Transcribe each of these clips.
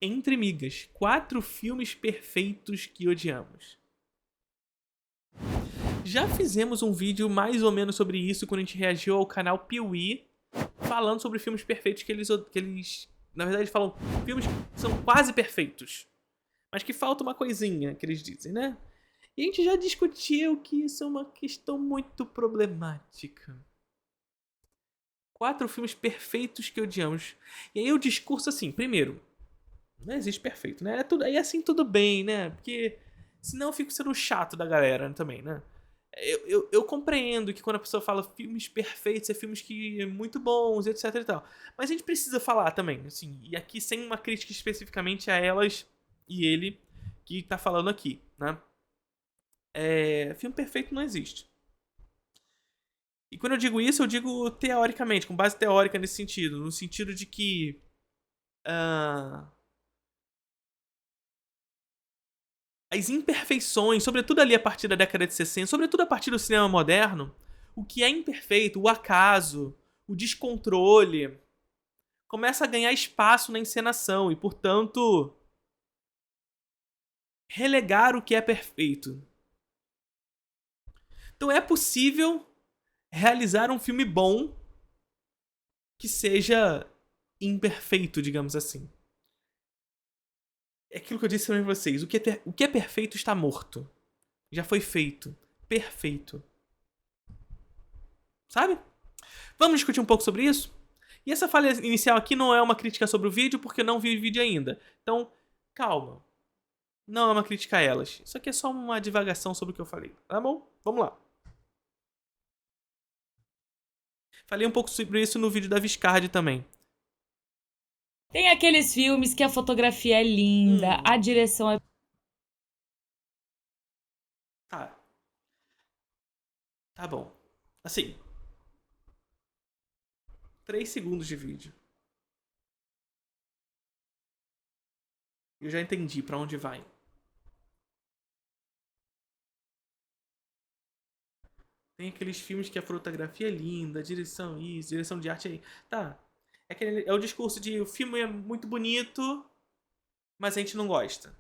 Entre migas, 4 filmes perfeitos que odiamos. Já fizemos um vídeo mais ou menos sobre isso quando a gente reagiu ao canal Piuí, falando sobre filmes perfeitos que eles na verdade, falam filmes que são quase perfeitos, mas que falta uma coisinha, que eles dizem, né? E a gente já discutiu que isso é uma questão muito problemática. 4 filmes perfeitos que odiamos. E aí o discurso assim, primeiro, não existe perfeito, né? E assim tudo bem, né? Porque senão eu fico sendo chato da galera também, né? Eu compreendo que quando a pessoa fala filmes perfeitos, é filmes que muito bons, etc e tal. Mas a gente precisa falar também, assim, e aqui sem uma crítica especificamente a elas e ele que tá falando aqui, né? Filme perfeito não existe. E quando eu digo isso, eu digo teoricamente, com base teórica nesse sentido. No sentido de que ah, as imperfeições, sobretudo ali a partir da década de 60, sobretudo a partir do cinema moderno, o que é imperfeito, o acaso, o descontrole, começa a ganhar espaço na encenação e, portanto, relegar o que é perfeito. Então é possível realizar um filme bom que seja imperfeito, digamos assim. É aquilo que eu disse também pra vocês. O que é perfeito está morto. Já foi feito. Perfeito. Sabe? Vamos discutir um pouco sobre isso? E essa fala inicial aqui não é uma crítica sobre o vídeo, porque eu não vi o vídeo ainda. Então, calma. Não é uma crítica a elas. Isso aqui é só uma divagação sobre o que eu falei. Tá bom? Vamos lá. Falei um pouco sobre isso no vídeo da Viscardi também. Tem aqueles filmes que a fotografia é linda, a direção é. Tá. Tá bom. Assim. 3 segundos de vídeo. Eu já entendi pra onde vai. Tem aqueles filmes que a fotografia é linda, a direção isso, direção de arte aí. Tá. É o discurso de o filme é muito bonito, mas a gente não gosta.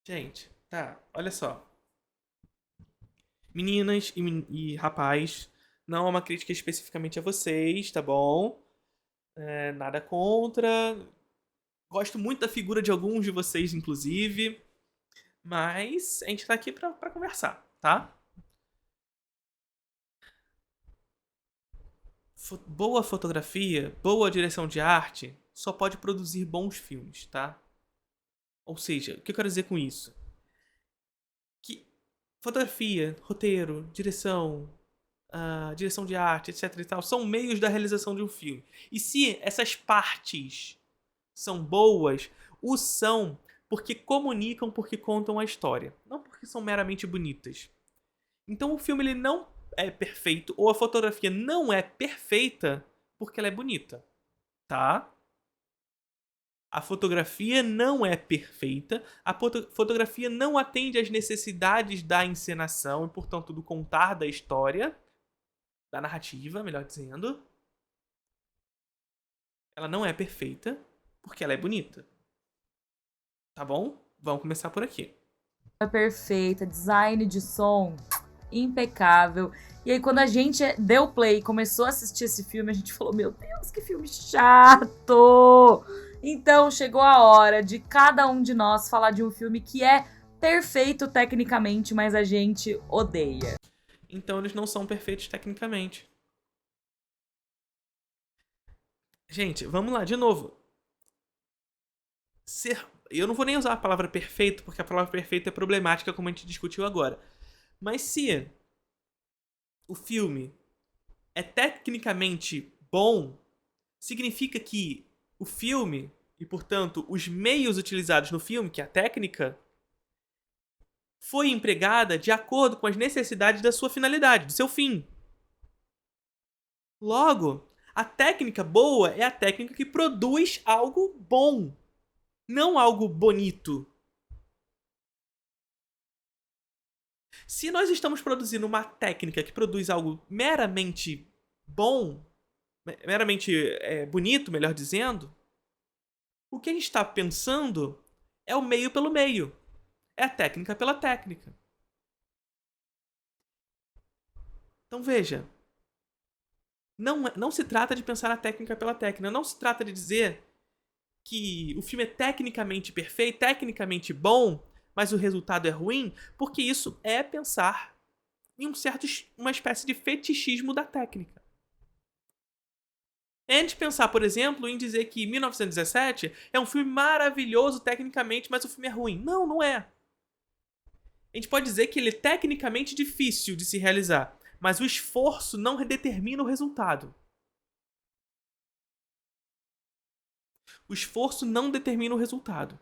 Gente, tá, olha só. Meninas e rapaz, não é uma crítica especificamente a vocês, tá bom? Nada contra. Gosto muito da figura de alguns de vocês, inclusive. Mas a gente tá aqui pra conversar, tá? Boa fotografia, boa direção de arte só pode produzir bons filmes, tá? Ou seja, o que eu quero dizer com isso? Que fotografia, roteiro, direção de arte, etc e tal, são meios da realização de um filme. E se essas partes são boas, o são porque comunicam, porque contam a história, não porque são meramente bonitas. Então o filme ele não é perfeito, ou a fotografia não é perfeita porque ela é bonita, tá? A fotografia não é perfeita, a fotografia não atende às necessidades da encenação e, portanto, do contar da história, da narrativa, melhor dizendo. Ela não é perfeita porque ela é bonita. Tá bom? Vamos começar por aqui. Perfeita, design de som impecável. E aí, quando a gente deu play e começou a assistir esse filme, a gente falou: Meu Deus, que filme chato! Então, chegou a hora de cada um de nós falar de um filme que é perfeito tecnicamente, mas a gente odeia. Então, eles não são perfeitos tecnicamente. Gente, vamos lá, de novo. Eu não vou nem usar a palavra perfeito, porque a palavra perfeito é problemática, como a gente discutiu agora. Mas se o filme é tecnicamente bom, significa que o filme, e portanto os meios utilizados no filme, que é a técnica, foi empregada de acordo com as necessidades da sua finalidade, do seu fim. Logo, a técnica boa é a técnica que produz algo bom, não algo bonito. Se nós estamos produzindo uma técnica que produz algo meramente bom, meramente bonito, melhor dizendo, O que a gente está pensando é o meio pelo meio. É a técnica pela técnica. Então veja, não se trata de pensar a técnica pela técnica. Não se trata de dizer que o filme é tecnicamente perfeito, tecnicamente bom, mas o resultado é ruim, porque isso é pensar em uma espécie de fetichismo da técnica. É de pensar, por exemplo, em dizer que 1917 é um filme maravilhoso tecnicamente, mas o filme é ruim. Não, não é. A gente pode dizer que ele é tecnicamente difícil de se realizar, mas o esforço não determina o resultado. O esforço não determina o resultado.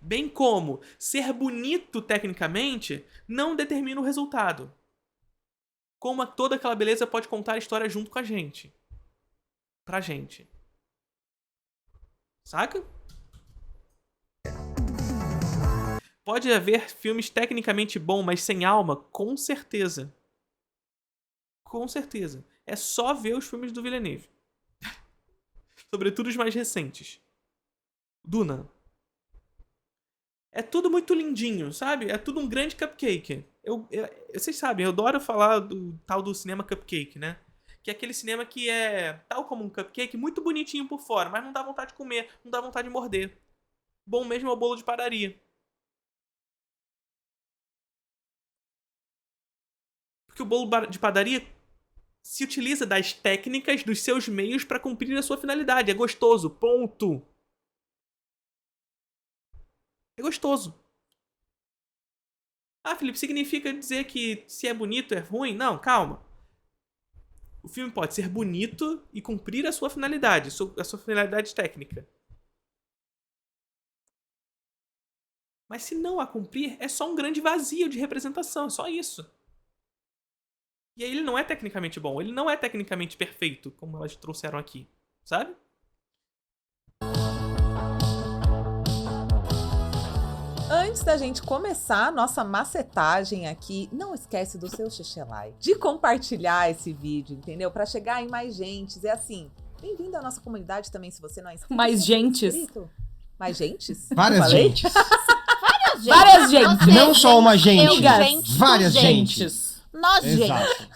Bem como ser bonito tecnicamente não determina o resultado. Como toda aquela beleza pode contar a história junto com a gente. Pra gente. Saca? Pode haver filmes tecnicamente bons, mas sem alma? Com certeza. Com certeza. É só ver os filmes do Villeneuve. Sobretudo os mais recentes. Duna. É tudo muito lindinho, sabe? É tudo um grande cupcake. Vocês sabem, eu adoro falar do tal do cinema cupcake, né? Que é aquele cinema que é tal como um cupcake, muito bonitinho por fora, mas não dá vontade de comer, não dá vontade de morder. Bom mesmo é o bolo de padaria. Porque o bolo de padaria se utiliza das técnicas, dos seus meios para cumprir a sua finalidade. É gostoso, ponto. É gostoso. Ah, Felipe, significa dizer que se é bonito é ruim? Não, calma. O filme pode ser bonito e cumprir a sua finalidade, a sua finalidade técnica. Mas se não a cumprir, é só um grande vazio de representação, é só isso. E aí ele não é tecnicamente bom, ele não é tecnicamente perfeito, como elas trouxeram aqui, sabe? Antes da gente começar a nossa macetagem aqui, não esquece do seu like, de compartilhar esse vídeo, entendeu? Pra chegar em mais gente. É assim, bem-vindo à nossa comunidade também, se você não é inscrito. Mais gentes. Mais gentes? Várias gentes. Várias gentes. Não só uma gente. Gente, várias gentes. Nós, Exato.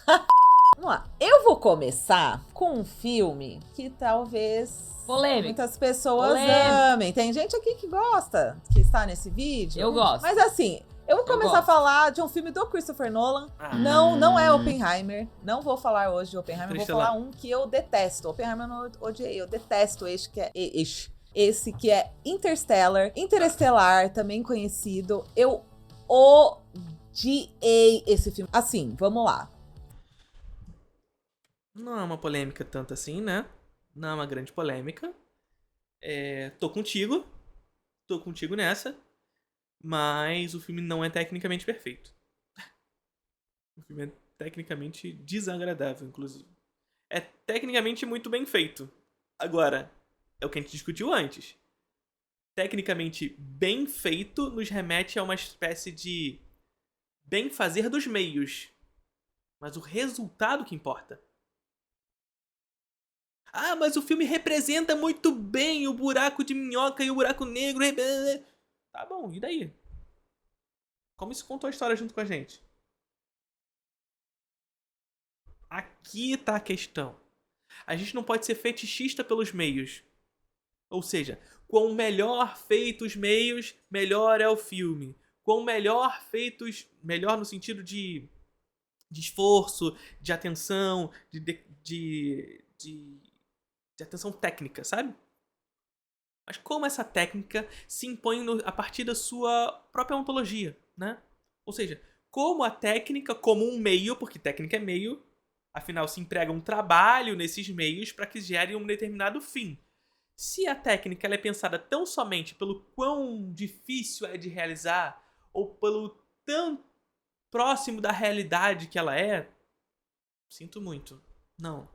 Vamos lá. Eu vou começar com um filme que talvez Polêmica. muitas pessoas Polêmica. amem. Tem gente aqui que gosta, que está nesse vídeo. Eu gosto. Mas assim, eu vou começar a falar de um filme do Christopher Nolan. Não é Oppenheimer. Não vou falar hoje de Oppenheimer. Vou falar um que eu detesto. Oppenheimer eu não odiei. Eu detesto esse que é Interstellar. Interestelar, também conhecido. Eu odiei esse filme. Assim, vamos lá. Não é uma polêmica tanto assim, né? Não é uma grande polêmica. Tô contigo nessa. Mas o filme não é tecnicamente perfeito. O filme é tecnicamente desagradável, inclusive. É tecnicamente muito bem feito. Agora, é o que a gente discutiu antes. Tecnicamente bem feito nos remete a uma espécie de bem fazer dos meios. Mas o resultado que importa. Ah, mas o filme representa muito bem o buraco de minhoca e o buraco negro. Tá bom, e daí? Como isso contou a história junto com a gente? Aqui tá a questão. A gente não pode ser fetichista pelos meios. Ou seja, quanto melhor feitos os meios, melhor é o filme. Quanto melhor feitos... Melhor no sentido de esforço, de atenção, de atenção técnica, sabe? Mas como essa técnica se impõe a partir da sua própria ontologia, né? Ou seja, como a técnica, como um meio, porque técnica é meio, afinal se emprega um trabalho nesses meios para que gere um determinado fim. Se a técnica ela é pensada tão somente pelo quão difícil é de realizar, ou pelo tão próximo da realidade que ela é, sinto muito. Não.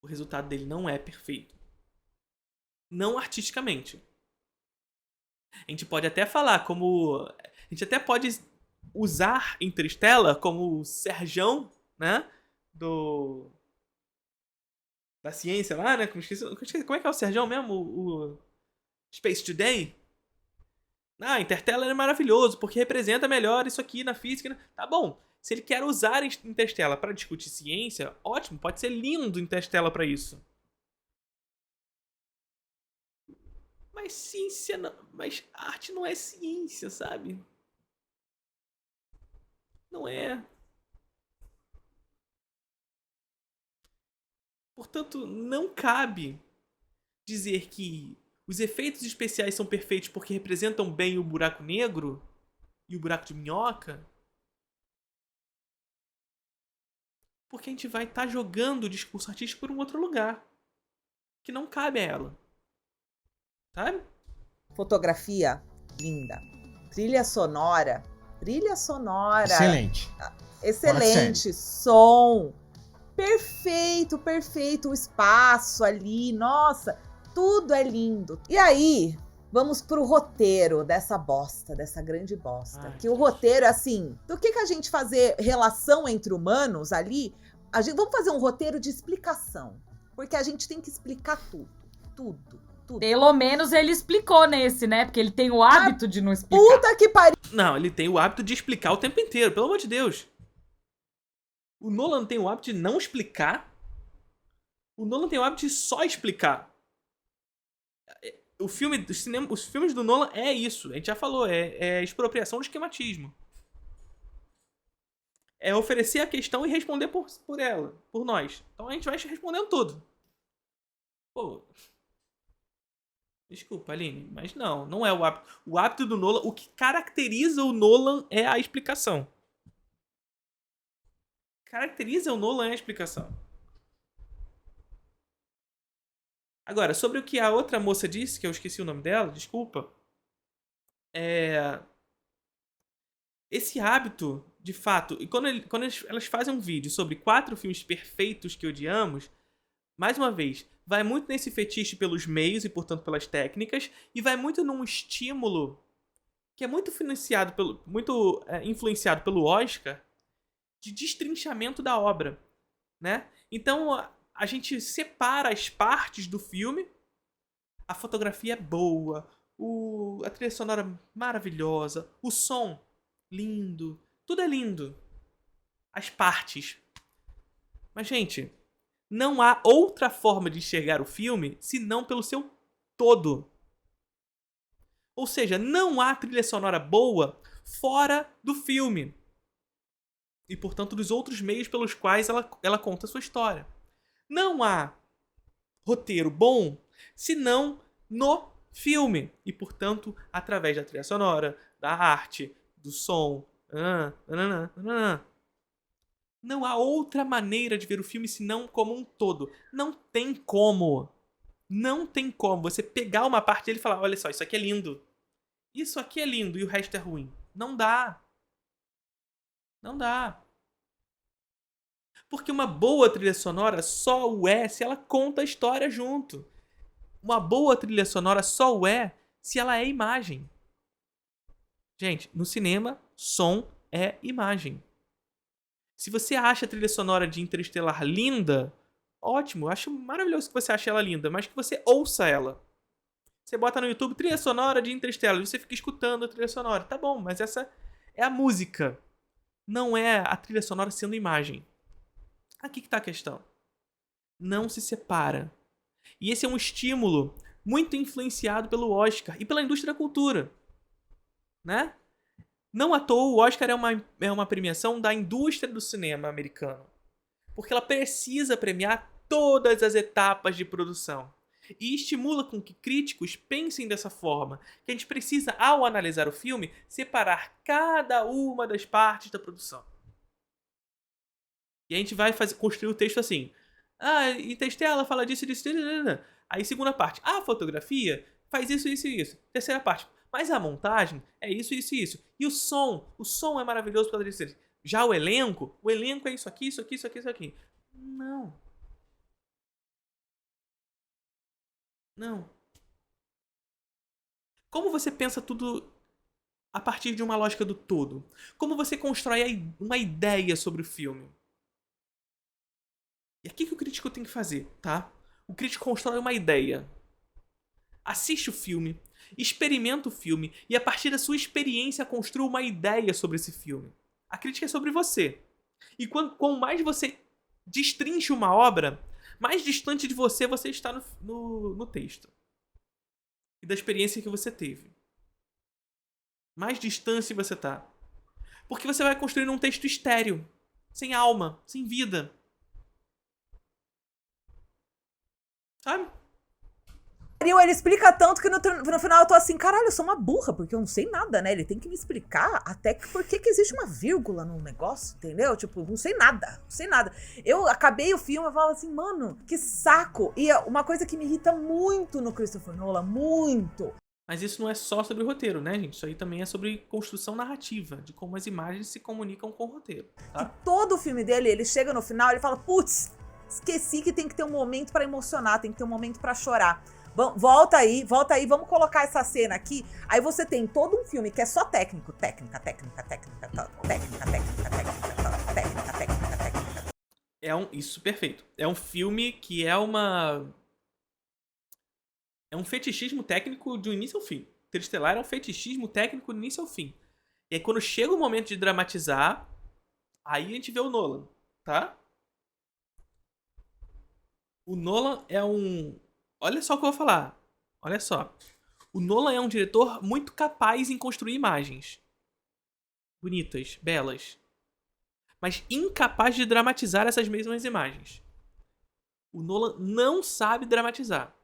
O resultado dele não é perfeito. Não artisticamente. A gente pode até falar como... A gente até pode usar Interstellar como o Serjão, né? da ciência lá, né? Como é que é o Sergião mesmo? O Space Today? Ah, Interstellar é maravilhoso, porque representa melhor isso aqui na física. Tá bom. Se ele quer usar Interstellar para discutir ciência, ótimo, pode ser lindo Interstellar para isso. Mas ciência não, mas arte não é ciência, sabe? Não é. Portanto, não cabe dizer que os efeitos especiais são perfeitos porque representam bem o buraco negro e o buraco de minhoca. Porque a gente vai estar jogando o discurso artístico por um outro lugar. Que não cabe a ela. Sabe? Fotografia, linda. Trilha sonora. Excelente. Excelente. Som. Perfeito, perfeito. O espaço ali. Nossa, tudo é lindo. E aí, vamos pro roteiro dessa bosta, dessa grande bosta. Ai, que o roteiro é assim, do que a gente fazer relação entre humanos ali, vamos fazer um roteiro de explicação. Porque a gente tem que explicar tudo. Tudo. Pelo menos ele explicou nesse, né? Porque ele tem o hábito de não explicar. Puta que pariu! Não, ele tem o hábito de explicar o tempo inteiro, pelo amor de Deus. O Nolan tem o hábito de não explicar. O Nolan tem o hábito de só explicar. Os filmes do Nolan é isso. A gente já falou, é expropriação do esquematismo. É oferecer a questão e responder por ela, por nós. Então a gente vai respondendo tudo. Pô... Desculpa, Aline, mas não é o hábito. O hábito do Nolan, o que caracteriza o Nolan é a explicação. Caracteriza o Nolan é a explicação. Agora, sobre o que a outra moça disse, que eu esqueci o nome dela, desculpa. Esse hábito, de fato, e quando elas fazem um vídeo sobre 4 filmes perfeitos que odiamos, mais uma vez, vai muito nesse fetiche pelos meios e, portanto, pelas técnicas, e vai muito num estímulo que é muito influenciado pelo Oscar de destrinchamento da obra, né? Então, a gente separa as partes do filme, a fotografia é boa, a trilha sonora maravilhosa, o som lindo, tudo é lindo. As partes. Mas, gente... Não há outra forma de enxergar o filme senão pelo seu todo. Ou seja, não há trilha sonora boa fora do filme. E, portanto, dos outros meios pelos quais ela conta a sua história. Não há roteiro bom senão no filme. E, portanto, através da trilha sonora, da arte, do som. Não há outra maneira de ver o filme senão como um todo. Não tem como. Não tem como você pegar uma parte dele e falar, olha só, isso aqui é lindo. Isso aqui é lindo e o resto é ruim. Não dá. Não dá. Porque uma boa trilha sonora só o é se ela conta a história junto. Uma boa trilha sonora só o é se ela é imagem. Gente, no cinema, som é imagem. Se você acha a trilha sonora de Interestelar linda, ótimo, acho maravilhoso que você ache ela linda, mas que você ouça ela. Você bota no YouTube trilha sonora de Interestelar e você fica escutando a trilha sonora. Tá bom, mas essa é a música. Não é a trilha sonora sendo imagem. Aqui que tá a questão. Não se separa. E esse é um estímulo muito influenciado pelo Oscar e pela indústria da cultura. Né? Não à toa, o Oscar é uma premiação da indústria do cinema americano. Porque ela precisa premiar todas as etapas de produção. E estimula com que críticos pensem dessa forma. Que a gente precisa, ao analisar o filme, separar cada uma das partes da produção. E a gente vai construir o texto assim. Ah, Interstellar fala disso, disso, disso. Aí, segunda parte. A fotografia faz isso, isso e isso. Terceira parte. Mas a montagem é isso, isso e isso. E o som é maravilhoso por causa disso. Já o elenco é isso aqui, isso aqui, isso aqui, isso aqui. Não. Não. Como você pensa tudo a partir de uma lógica do todo? Como você constrói uma ideia sobre o filme? E aqui que o crítico tem que fazer, tá? O crítico constrói uma ideia. Assiste o filme, experimenta o filme e a partir da sua experiência construa uma ideia sobre esse filme. A crítica é sobre você. E quanto mais você destrincha uma obra, mais distante de você está no texto. E da experiência que você teve. Mais distante você tá. Porque você vai construir um texto estéril. Sem alma, sem vida. Sabe? Ele explica tanto que no final eu tô assim, caralho, eu sou uma burra, porque eu não sei nada, né? Ele tem que me explicar até por que existe uma vírgula no negócio, entendeu? Tipo, não sei nada, não sei nada. Eu acabei o filme e falava assim, mano, que saco. E uma coisa que me irrita muito no Christopher Nolan, muito. Mas isso não é só sobre o roteiro, né, gente? Isso aí também é sobre construção narrativa, de como as imagens se comunicam com o roteiro, tá? E todo o filme dele, ele chega no final, ele fala, putz, esqueci que tem que ter um momento pra emocionar, tem que ter um momento pra chorar. Volta aí, vamos colocar essa cena aqui. Aí você tem todo um filme que é só técnico. Técnica. Isso, perfeito. É um filme que é um fetichismo técnico do início ao fim. Interestelar é um fetichismo técnico do início ao fim. E aí quando chega o momento de dramatizar, aí a gente vê o Nolan, tá? O Nolan é um... Olha só o que eu vou falar. Olha só. O Nolan é um diretor muito capaz em construir imagens. Bonitas, belas. Mas incapaz de dramatizar essas mesmas imagens. O Nolan não sabe dramatizar.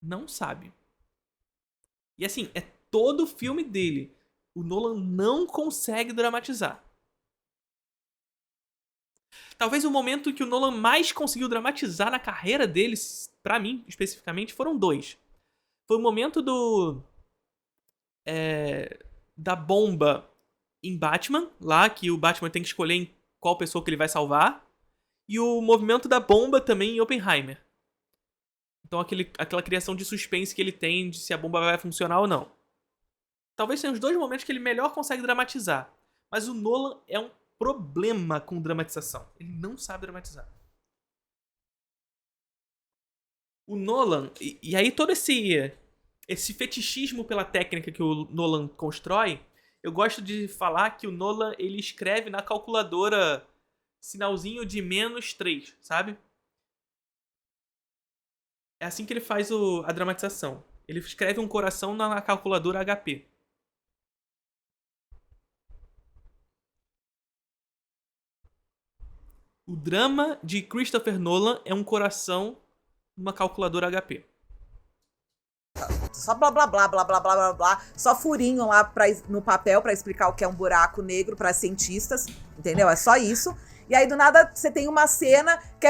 Não sabe. E assim, é todo o filme dele. O Nolan não consegue dramatizar. Talvez o momento que o Nolan mais conseguiu dramatizar na carreira dele, pra mim, especificamente, foram dois. Foi o momento da bomba em Batman, lá que o Batman tem que escolher em qual pessoa que ele vai salvar. E o movimento da bomba também em Oppenheimer. Então aquela criação de suspense que ele tem de se a bomba vai funcionar ou não. Talvez sejam os dois momentos que ele melhor consegue dramatizar. Mas o Nolan é um problema com dramatização. Ele não sabe dramatizar. O Nolan... E aí todo esse fetichismo pela técnica que o Nolan constrói, eu gosto de falar que o Nolan ele escreve na calculadora sinalzinho de -3, sabe? É assim que ele faz a dramatização. Ele escreve um coração na calculadora HP. O drama de Christopher Nolan é um coração numa calculadora HP. Só blá blá blá blá blá blá blá blá, só furinho lá no papel pra explicar o que é um buraco negro para cientistas, entendeu? É só isso. E aí do nada você tem uma cena que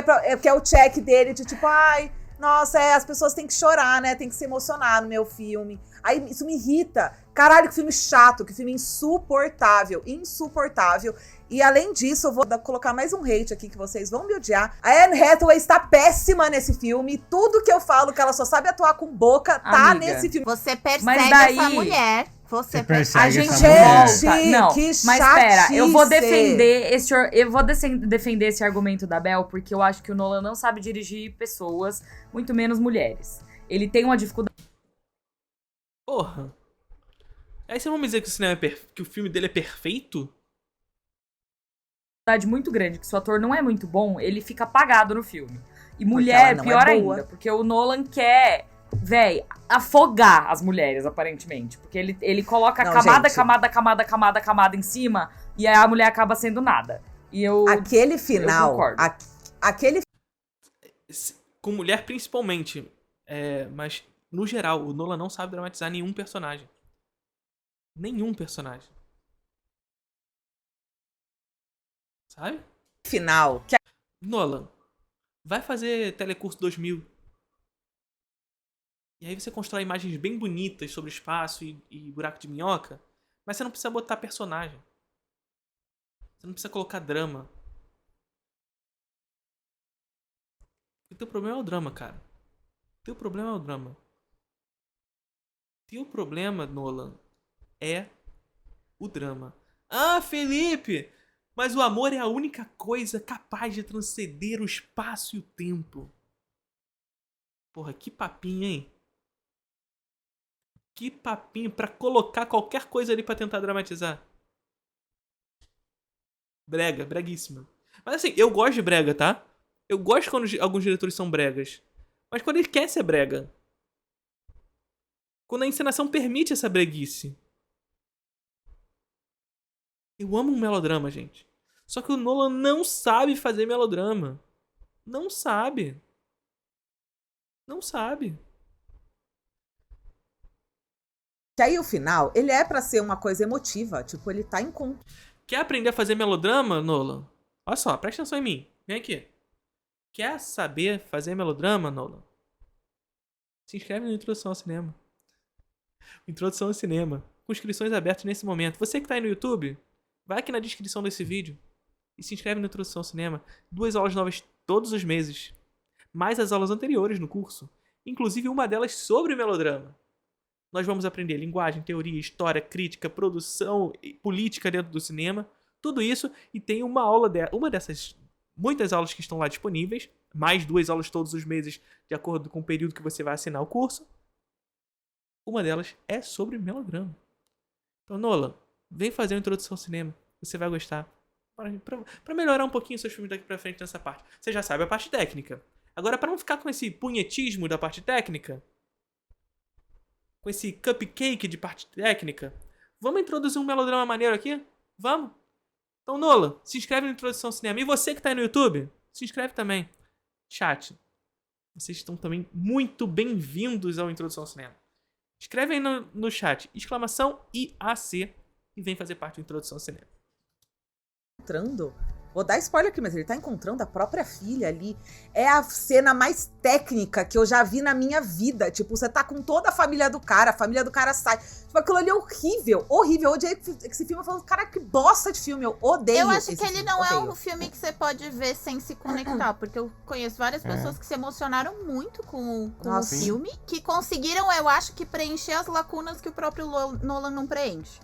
é o check dele de tipo, ai, nossa, as pessoas têm que chorar, né? Tem que se emocionar no meu filme. Aí isso me irrita. Caralho, que filme chato, que filme insuportável, insuportável. E além disso, eu vou colocar mais um hate aqui que vocês vão me odiar. A Anne Hathaway está péssima nesse filme. Tudo que eu falo que ela só sabe atuar com boca tá nesse filme. Você percebe essa mulher. Você percebe. A gente Gente, volta. Não, que mas pera, eu vou chatice. defender esse argumento da Bel, porque eu acho que o Nolan não sabe dirigir pessoas, muito menos mulheres. Ele tem uma dificuldade. Porra. Aí você não me dizer que que o filme dele é perfeito? Muito grande, que se o ator não é muito bom, ele fica apagado no filme. E mulher, pior ainda, porque o Nolan quer, afogar as mulheres, aparentemente. Porque ele coloca camada em cima, e aí a mulher acaba sendo nada. E aquele final, eu concordo. Com mulher principalmente. Mas, no geral, o Nolan não sabe dramatizar nenhum personagem. Nenhum personagem. Sabe? Final. Nolan, vai fazer Telecurso 2000. E aí você constrói imagens bem bonitas sobre espaço e buraco de minhoca, mas você não precisa botar personagem. Você não precisa colocar drama. O teu problema é o drama, cara. O teu problema é o drama. O teu problema, Nolan, é o drama. Ah, Felipe! Mas o amor é a única coisa capaz de transcender o espaço e o tempo. Porra, que papinho, hein? Que papinho pra colocar qualquer coisa ali pra tentar dramatizar. Brega, breguíssima. Mas assim, eu gosto de brega, tá? Eu gosto quando alguns diretores são bregas. Mas quando ele quer ser brega. Quando a encenação permite essa breguice. Eu amo um melodrama, gente. Só que o Nolan não sabe fazer melodrama. Não sabe. Não sabe. Que aí o final, ele é pra ser uma coisa emotiva. Tipo, ele tá em conta. Quer aprender a fazer melodrama, Nolan? Olha só, presta atenção em mim. Vem aqui. Quer saber fazer melodrama, Nolan? Se inscreve no Introdução ao Cinema. Introdução ao Cinema. Com inscrições abertas nesse momento. Você que tá aí no YouTube, vai aqui na descrição desse vídeo e se inscreve no Introdução ao Cinema. 2 aulas novas todos os meses. Mais as aulas anteriores no curso. Inclusive uma delas sobre melodrama. Nós vamos aprender linguagem, teoria, história, crítica, produção e política dentro do cinema. Tudo isso, e tem uma aula uma dessas muitas aulas que estão lá disponíveis, mais 2 aulas todos os meses, de acordo com o período que você vai assinar o curso. Uma delas é sobre melodrama. Então, Nolan, vem fazer uma introdução ao cinema. Você vai gostar. Pra melhorar um pouquinho seus filmes daqui pra frente nessa parte. Você já sabe a parte técnica. Agora, pra não ficar com esse punhetismo da parte técnica, com esse cupcake de parte técnica, vamos introduzir um melodrama maneiro aqui? Vamos? Então, Nolan, se inscreve na Introdução ao Cinema. E você que tá aí no YouTube, se inscreve também. Chat, vocês estão também muito bem-vindos ao Introdução ao Cinema. Escreve aí no chat, exclamação IAC, e vem fazer parte da Introdução ao Cinema. Entrando. Vou dar spoiler aqui, mas ele tá encontrando a própria filha ali. É a cena mais técnica que eu já vi na minha vida. Tipo, você tá com toda a família do cara sai. Tipo, aquilo ali é horrível, horrível. Eu odiei esse filme. Eu falo, cara, que bosta de filme. Eu odeio. Eu acho esse que ele filme, não é odeio. um filme que você pode ver sem se conectar. Porque eu conheço várias pessoas que se emocionaram muito com o filme. Que conseguiram, eu acho, que preencher as lacunas que o próprio Nolan não preenche.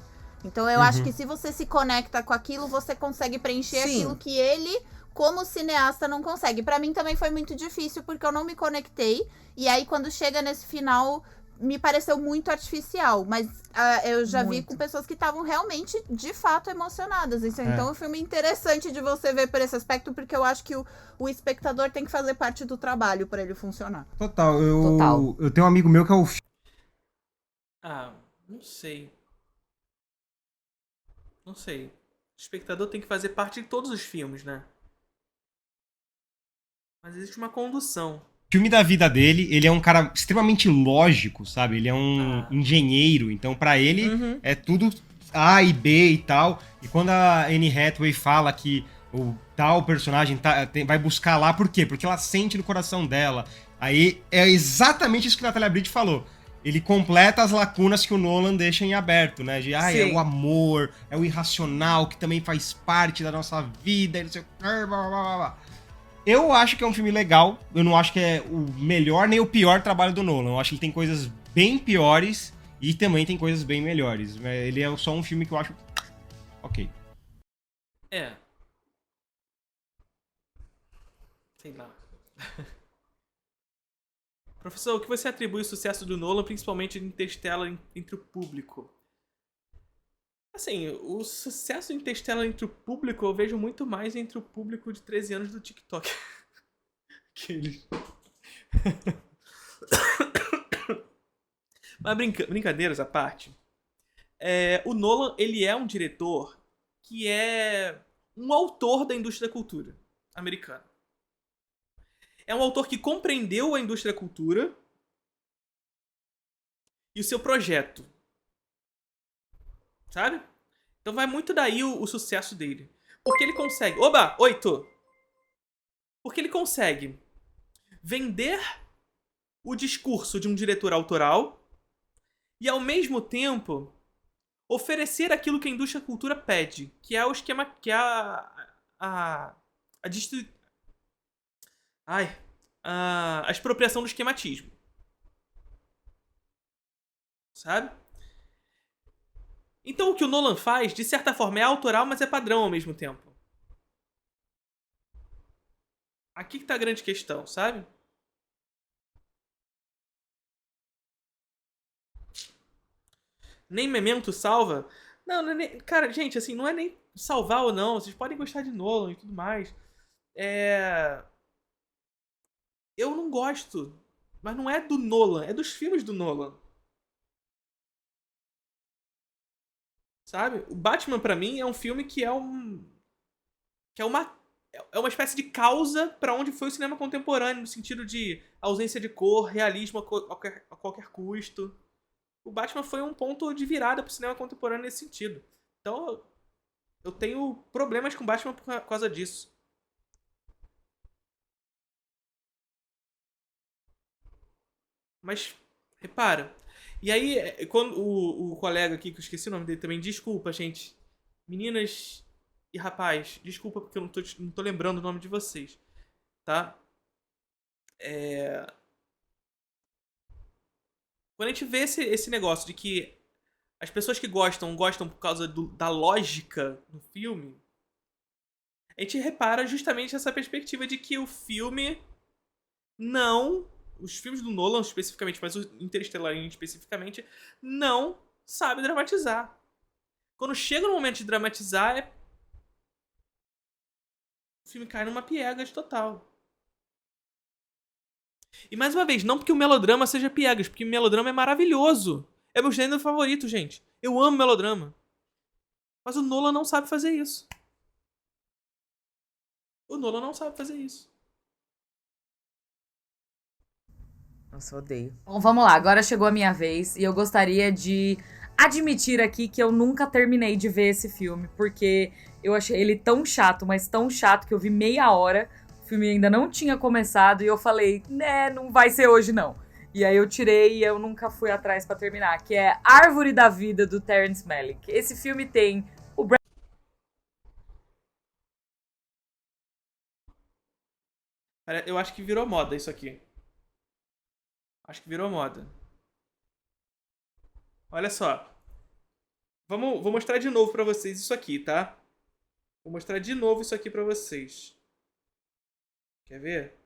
Então eu acho que se você se conecta com aquilo, você consegue preencher aquilo que ele, como cineasta, não consegue. Pra mim também foi muito difícil, porque eu não me conectei. E aí, quando chega nesse final, me pareceu muito artificial. Mas eu já vi com pessoas que estavam realmente, de fato, emocionadas. Então é um filme interessante de você ver por esse aspecto, porque eu acho que o espectador tem que fazer parte do trabalho pra ele funcionar. Total. Eu tenho um amigo meu que é o... Não sei. Não sei. O espectador tem que fazer parte de todos os filmes, né? Mas existe uma condução. O filme da vida dele, ele é um cara extremamente lógico, sabe? Ele é um engenheiro, então pra ele é tudo A e B e tal. E quando a Anne Hathaway fala que o tal personagem vai buscar lá, por quê? Porque ela sente no coração dela. Aí é exatamente isso que a Natalia Bridge falou. Ele completa as lacunas que o Nolan deixa em aberto, né? De, é o amor, é o irracional, que também faz parte da nossa vida, e não sei o que, blá, blá, blá, blá. Eu acho que é um filme legal, eu não acho que é o melhor nem o pior trabalho do Nolan. Eu acho que ele tem coisas bem piores e também tem coisas bem melhores. Ele é só um filme que eu acho... ok. Sei lá. Professor, o que você atribui o sucesso do Nolan, principalmente de Interstellar, entre o público? Assim, o sucesso de Interstellar entre o público eu vejo muito mais entre o público de 13 anos do TikTok. Mas brincadeiras à parte, o Nolan, ele é um diretor que é um autor da indústria da cultura americana. É um autor que compreendeu a indústria da cultura e o seu projeto. Sabe? Então vai muito daí o sucesso dele. Porque ele consegue... Oba! Oi, Tô! Porque ele consegue vender o discurso de um diretor autoral e, ao mesmo tempo, oferecer aquilo que a indústria da cultura pede, que é o esquema... que é a expropriação do esquematismo. Sabe? Então o que o Nolan faz, de certa forma, é autoral, mas é padrão ao mesmo tempo. Aqui que tá a grande questão, sabe? Nem Memento salva. Não é nem... Cara, gente, assim, não é nem salvar ou não. Vocês podem gostar de Nolan e tudo mais. Eu não gosto. Mas não é do Nolan, é dos filmes do Nolan. Sabe? O Batman, pra mim, é um filme que é um... Que é uma espécie de causa pra onde foi o cinema contemporâneo, no sentido de ausência de cor, realismo a qualquer custo. O Batman foi um ponto de virada pro cinema contemporâneo nesse sentido. Então, eu tenho problemas com o Batman por causa disso. Mas, repara. E aí, quando o colega aqui, que eu esqueci o nome dele também, desculpa, gente. Meninas e rapaz, desculpa porque eu não tô lembrando o nome de vocês. Tá? Quando a gente vê esse negócio de que as pessoas que gostam por causa da lógica do filme, a gente repara justamente essa perspectiva de que o filme não... Os filmes do Nolan especificamente, mas o Interestelar especificamente, não sabe dramatizar. Quando chega no momento de dramatizar, o filme cai numa piegas total. E mais uma vez, não porque o melodrama seja piegas, porque o melodrama é maravilhoso. É meu gênero favorito, gente. Eu amo melodrama. Mas o Nolan não sabe fazer isso. O Nolan não sabe fazer isso. Nossa, eu odeio. Bom, vamos lá. Agora chegou a minha vez e eu gostaria de admitir aqui que eu nunca terminei de ver esse filme, porque eu achei ele tão chato, mas tão chato que eu vi meia hora. O filme ainda não tinha começado e eu falei, né, não vai ser hoje não. E aí eu tirei e eu nunca fui atrás pra terminar, que é Árvore da Vida, do Terrence Malick. Esse filme tem o Eu acho que virou moda isso aqui. Acho que virou moda. Olha só. Vou mostrar de novo pra vocês isso aqui, tá? Vou mostrar de novo isso aqui pra vocês. Quer ver?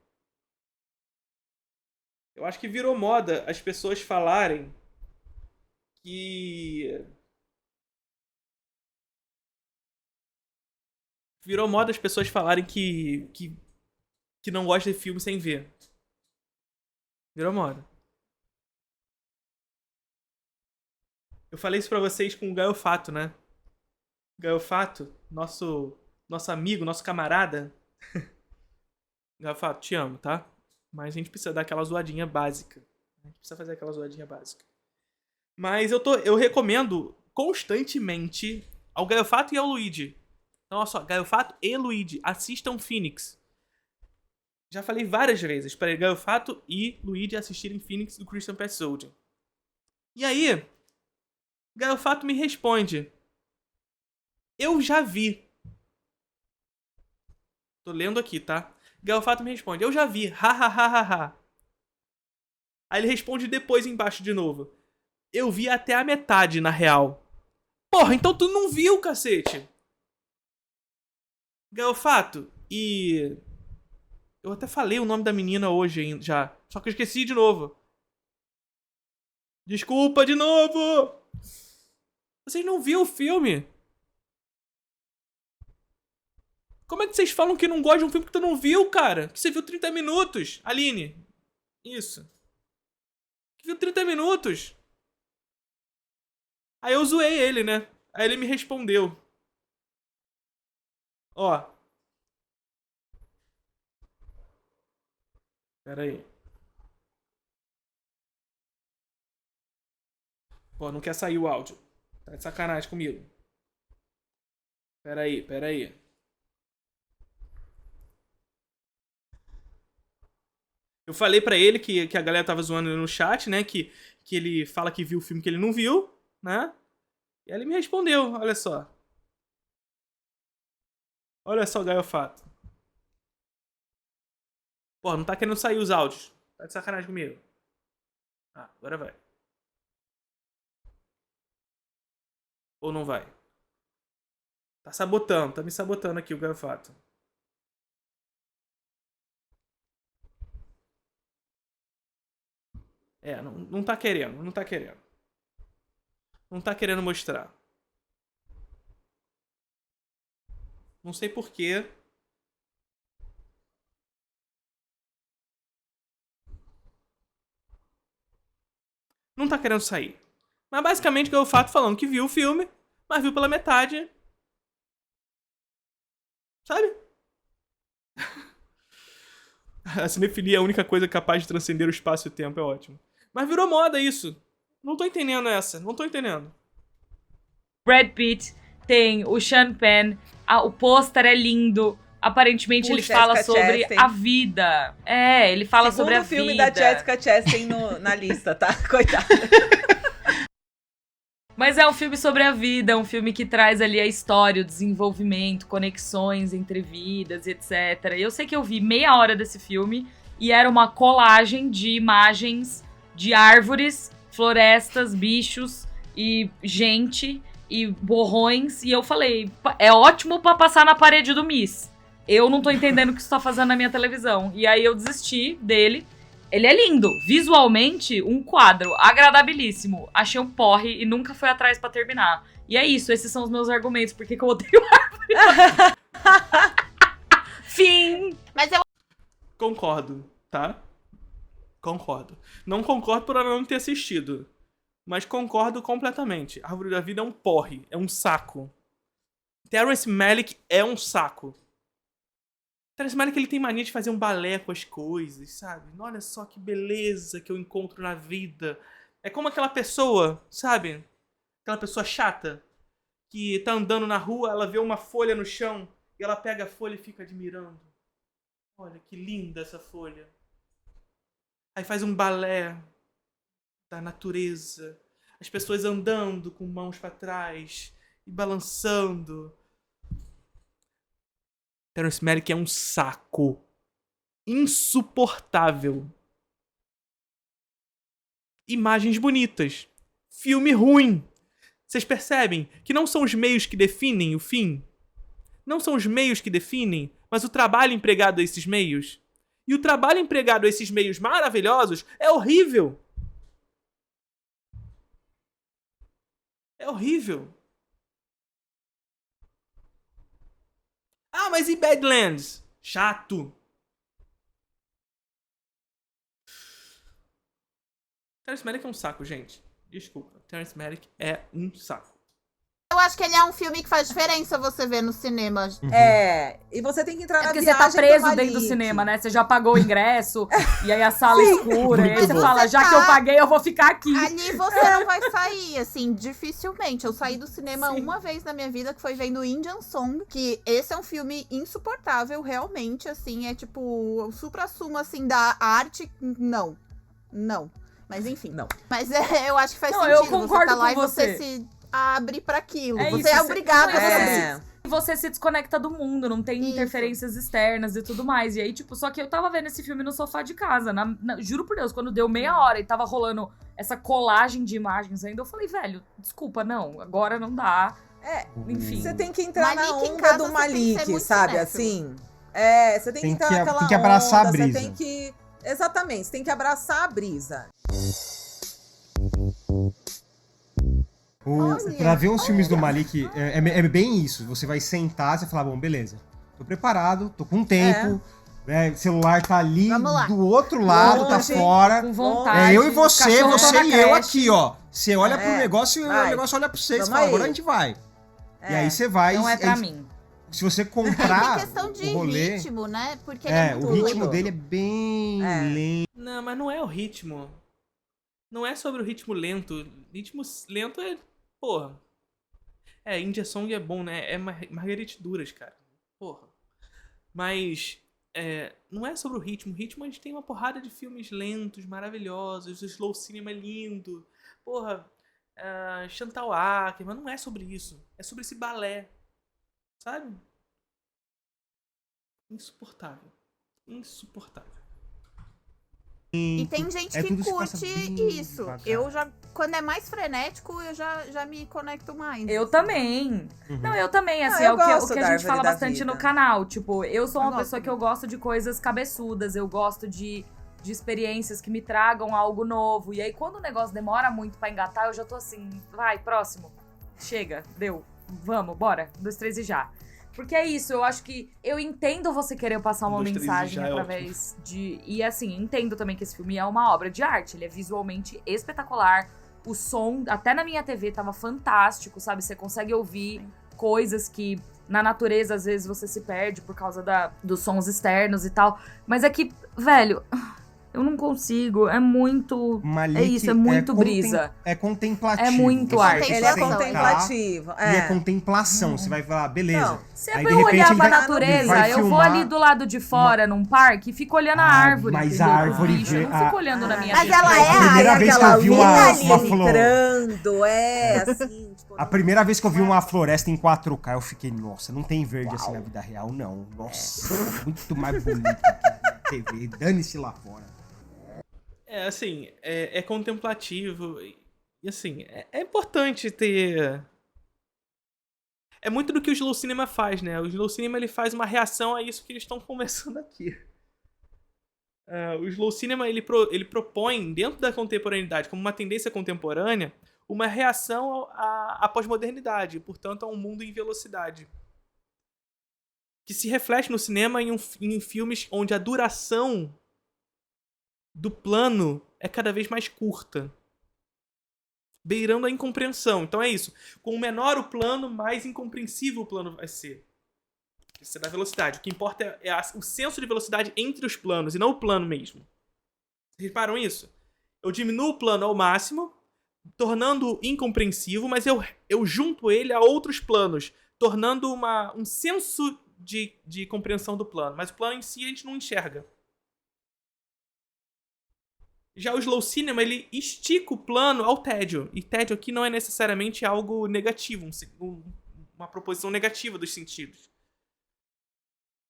Eu acho que virou moda as pessoas falarem que... Virou moda as pessoas falarem que não gostam de filme sem ver. Virou moda. Eu falei isso pra vocês com o Gaio Fato, né? Gaio Fato, nosso amigo, nosso camarada. Gaio Fato, te amo, tá? Mas a gente precisa dar aquela zoadinha básica. A gente precisa fazer aquela zoadinha básica. Mas eu recomendo constantemente ao Gaio Fato e ao Luigi. Então, olha só, Gaio Fato e Luigi, assistam Phoenix. Já falei várias vezes para Gaio Fato e Luigi assistirem Phoenix do Christian Petzold. E aí, Gaio Fato me responde: eu já vi. Tô lendo aqui, tá? Gaio Fato me responde: eu já vi, ha. Aí ele responde depois embaixo de novo: eu vi até a metade, na real. Porra, então tu não viu, cacete. Gaio Fato, e... Eu até falei o nome da menina hoje já. Só que eu esqueci de novo. Desculpa de novo! Vocês não viram o filme? Como é que vocês falam que não gostam de um filme que tu não viu, cara? Que você viu 30 minutos. Aline. Isso. Que viu 30 minutos. Aí eu zoei ele, né? Aí ele me respondeu. Ó. Pera aí. Pô, não quer sair o áudio. Tá de sacanagem comigo. Pera aí. Eu falei pra ele que a galera tava zoando no chat, né? Que ele fala que viu o filme que ele não viu, né? E aí ele me respondeu, olha só. Olha só o Gaio Fato. Pô, não tá querendo sair os áudios. Tá de sacanagem comigo. Ah, agora vai. Ou não vai? Tá me sabotando aqui o Gaio Fato. Não tá querendo. Não tá querendo mostrar. Não sei porquê. Não tá querendo sair. Mas basicamente é o fato falando que viu o filme, mas viu pela metade. Sabe? A cinefilia é a única coisa capaz de transcender o espaço e o tempo, é ótimo. Mas virou moda isso. Não tô entendendo essa, não tô entendendo. Brad Pitt tem o Sean Penn, o pôster é lindo. Aparentemente ele fala sobre a vida. Ele fala sobre a vida. Segundo filme da Jessica Chastain na lista, tá? Coitada. Mas é um filme sobre a vida, é um filme que traz ali a história, o desenvolvimento, conexões entre vidas, etc. E eu sei que eu vi meia hora desse filme e era uma colagem de imagens de árvores, florestas, bichos e gente e borrões. E eu falei, é ótimo pra passar na parede do Miss. Eu não tô entendendo o que isso tá fazendo na minha televisão. E aí eu desisti dele. Ele é lindo. Visualmente, um quadro agradabilíssimo. Achei um porre e nunca fui atrás pra terminar. E é isso, esses são os meus argumentos. Por que eu odeio árvore? Fim! Mas eu... Concordo, tá? Concordo. Não concordo por ela não ter assistido. Mas concordo completamente. Árvore da Vida é um porre. É um saco. Terrence Malick é um saco. Terrence Malick, ele tem mania de fazer um balé com as coisas, sabe? Olha só que beleza que eu encontro na vida. É como aquela pessoa, sabe? Aquela pessoa chata que tá andando na rua, ela vê uma folha no chão e ela pega a folha e fica admirando. Olha que linda essa folha. Aí faz um balé da natureza. As pessoas andando com mãos pra trás e balançando. Terrence Malick é um saco. Insuportável. Imagens bonitas. Filme ruim. Vocês percebem que não são os meios que definem o fim? Não são os meios que definem, mas o trabalho empregado a esses meios. E o trabalho empregado a esses meios maravilhosos é horrível. É horrível. Ah, mas e Badlands? Chato. Terrence Malick é um saco, gente. Desculpa. Terrence Malick é um saco. Eu acho que ele é um filme que faz diferença você ver no cinema. E você tem que entrar na porque viagem você tá preso do dentro do Malick. cinema, né? Você já pagou o ingresso, e aí a sala escura, e aí você Mas fala, você já que eu paguei, eu vou ficar aqui. Ali você não vai sair, assim, dificilmente. Eu saí do cinema uma vez na minha vida, que foi vendo Indian Song, que esse é um filme insuportável, realmente, assim, é tipo, o supra-sumo, assim, da arte, não. Mas enfim. Não. Mas eu acho que faz Não, sentido. eu concordo você tá lá com e você você. se abre pra aquilo. É Você isso, é obrigado a não, fazer isso. Você se desconecta do mundo, não tem Isso. interferências externas e tudo mais. E aí, tipo, só que eu tava vendo esse filme no sofá de casa. Juro por Deus, quando deu meia hora e tava rolando essa colagem de imagens ainda, eu falei, velho, desculpa, não, agora não dá. Enfim. Você tem que entrar Malick na em onda casa, do você tem que ser Malick, muito sabe? cinéfilo. Assim. Você tem que entrar naquela onda. Tem que abraçar a Você brisa. tem que... Exatamente, você tem que abraçar a brisa. Pra ver os filmes do Malick, é bem isso. Você vai sentar, você fala, bom, beleza. Tô preparado, tô com tempo. Né, celular tá ali Vamos lá. do outro lado, Longe, tá fora. Com vontade. É eu e você, cachorro tá você na e eu creche. aqui, ó. Você olha pro negócio e o vai. negócio olha pra você. Você Vamos fala, aí. agora a gente vai. E aí você vai. Não é pra mim. Se você Tem comprar questão de o rolê... ritmo, né? Porque ele é o muito ritmo doido. dele é bem lento. Não, mas não é o ritmo. Não é sobre o ritmo lento. Ritmo lento é... Porra. India Song é bom, né? É Marguerite Duras, cara. Porra. Mas... não é sobre o ritmo. O ritmo, a gente tem uma porrada de filmes lentos, maravilhosos. O slow cinema é lindo. Porra. Chantal Akerman. Não é sobre isso. É sobre esse balé. Sabe? Insuportável. Insuportável. E tem gente que tudo se passa curte bem isso. devagar. Eu já, quando é mais frenético, eu já me conecto mais. Eu também. Não, eu também, assim, eu é o que gosto a da gente fala Árvore da bastante Vida. no canal. Tipo, eu sou uma Eu gosto pessoa que também. eu gosto de coisas cabeçudas, eu gosto de de experiências que me tragam algo novo. E aí, quando o negócio demora muito pra engatar, eu já tô assim, vai, próximo. Chega, deu. Vamos, bora. 1, 2, 3 e já. Porque é isso, eu acho que eu entendo você querer passar uma mensagem através de... E assim, entendo também que esse filme é uma obra de arte. Ele é visualmente espetacular. O som, até na minha TV, tava fantástico, sabe? Você consegue ouvir coisas que na natureza, às vezes, você se perde por causa dos sons externos e tal. Mas é que, velho... Eu não consigo, é muito... Malik, é isso, é muito brisa. É contemplativo. É muito arte. Ele é contemplativo. E é contemplação, você vai falar, beleza. Não, se eu olhar pra natureza, eu vou ali do lado de fora, num parque, e fico olhando a árvore. Mas entendeu? a árvore... Eu não fico olhando na minha Mas vida. ela é a primeira vez que eu vi uma flor... entrando, assim... Tipo, a primeira vez que eu vi uma floresta em 4K, eu fiquei, nossa, não tem verde assim na vida real, não. Nossa, muito mais bonito que na TV. Dane-se lá fora. Assim, é contemplativo. E assim, é importante ter... É muito do que o Slow Cinema faz, né? O Slow Cinema, ele faz uma reação a isso que eles estão conversando aqui. O Slow Cinema, ele propõe, dentro da contemporaneidade, como uma tendência contemporânea, uma reação à pós-modernidade, portanto, a um mundo em velocidade. Que se reflete no cinema em filmes onde a duração do plano é cada vez mais curta, beirando a incompreensão. Então é isso. Com menor o plano, mais incompreensível o plano vai ser. Isso é da velocidade. O que importa é o senso de velocidade entre os planos, e não o plano mesmo. Vocês reparam isso? Eu diminuo o plano ao máximo, tornando-o incompreensível, mas eu junto ele a outros planos, tornando um senso de compreensão do plano. Mas o plano em si a gente não enxerga. Já o Slow Cinema, ele estica o plano ao tédio. E tédio aqui não é necessariamente algo negativo, uma proposição negativa dos sentidos.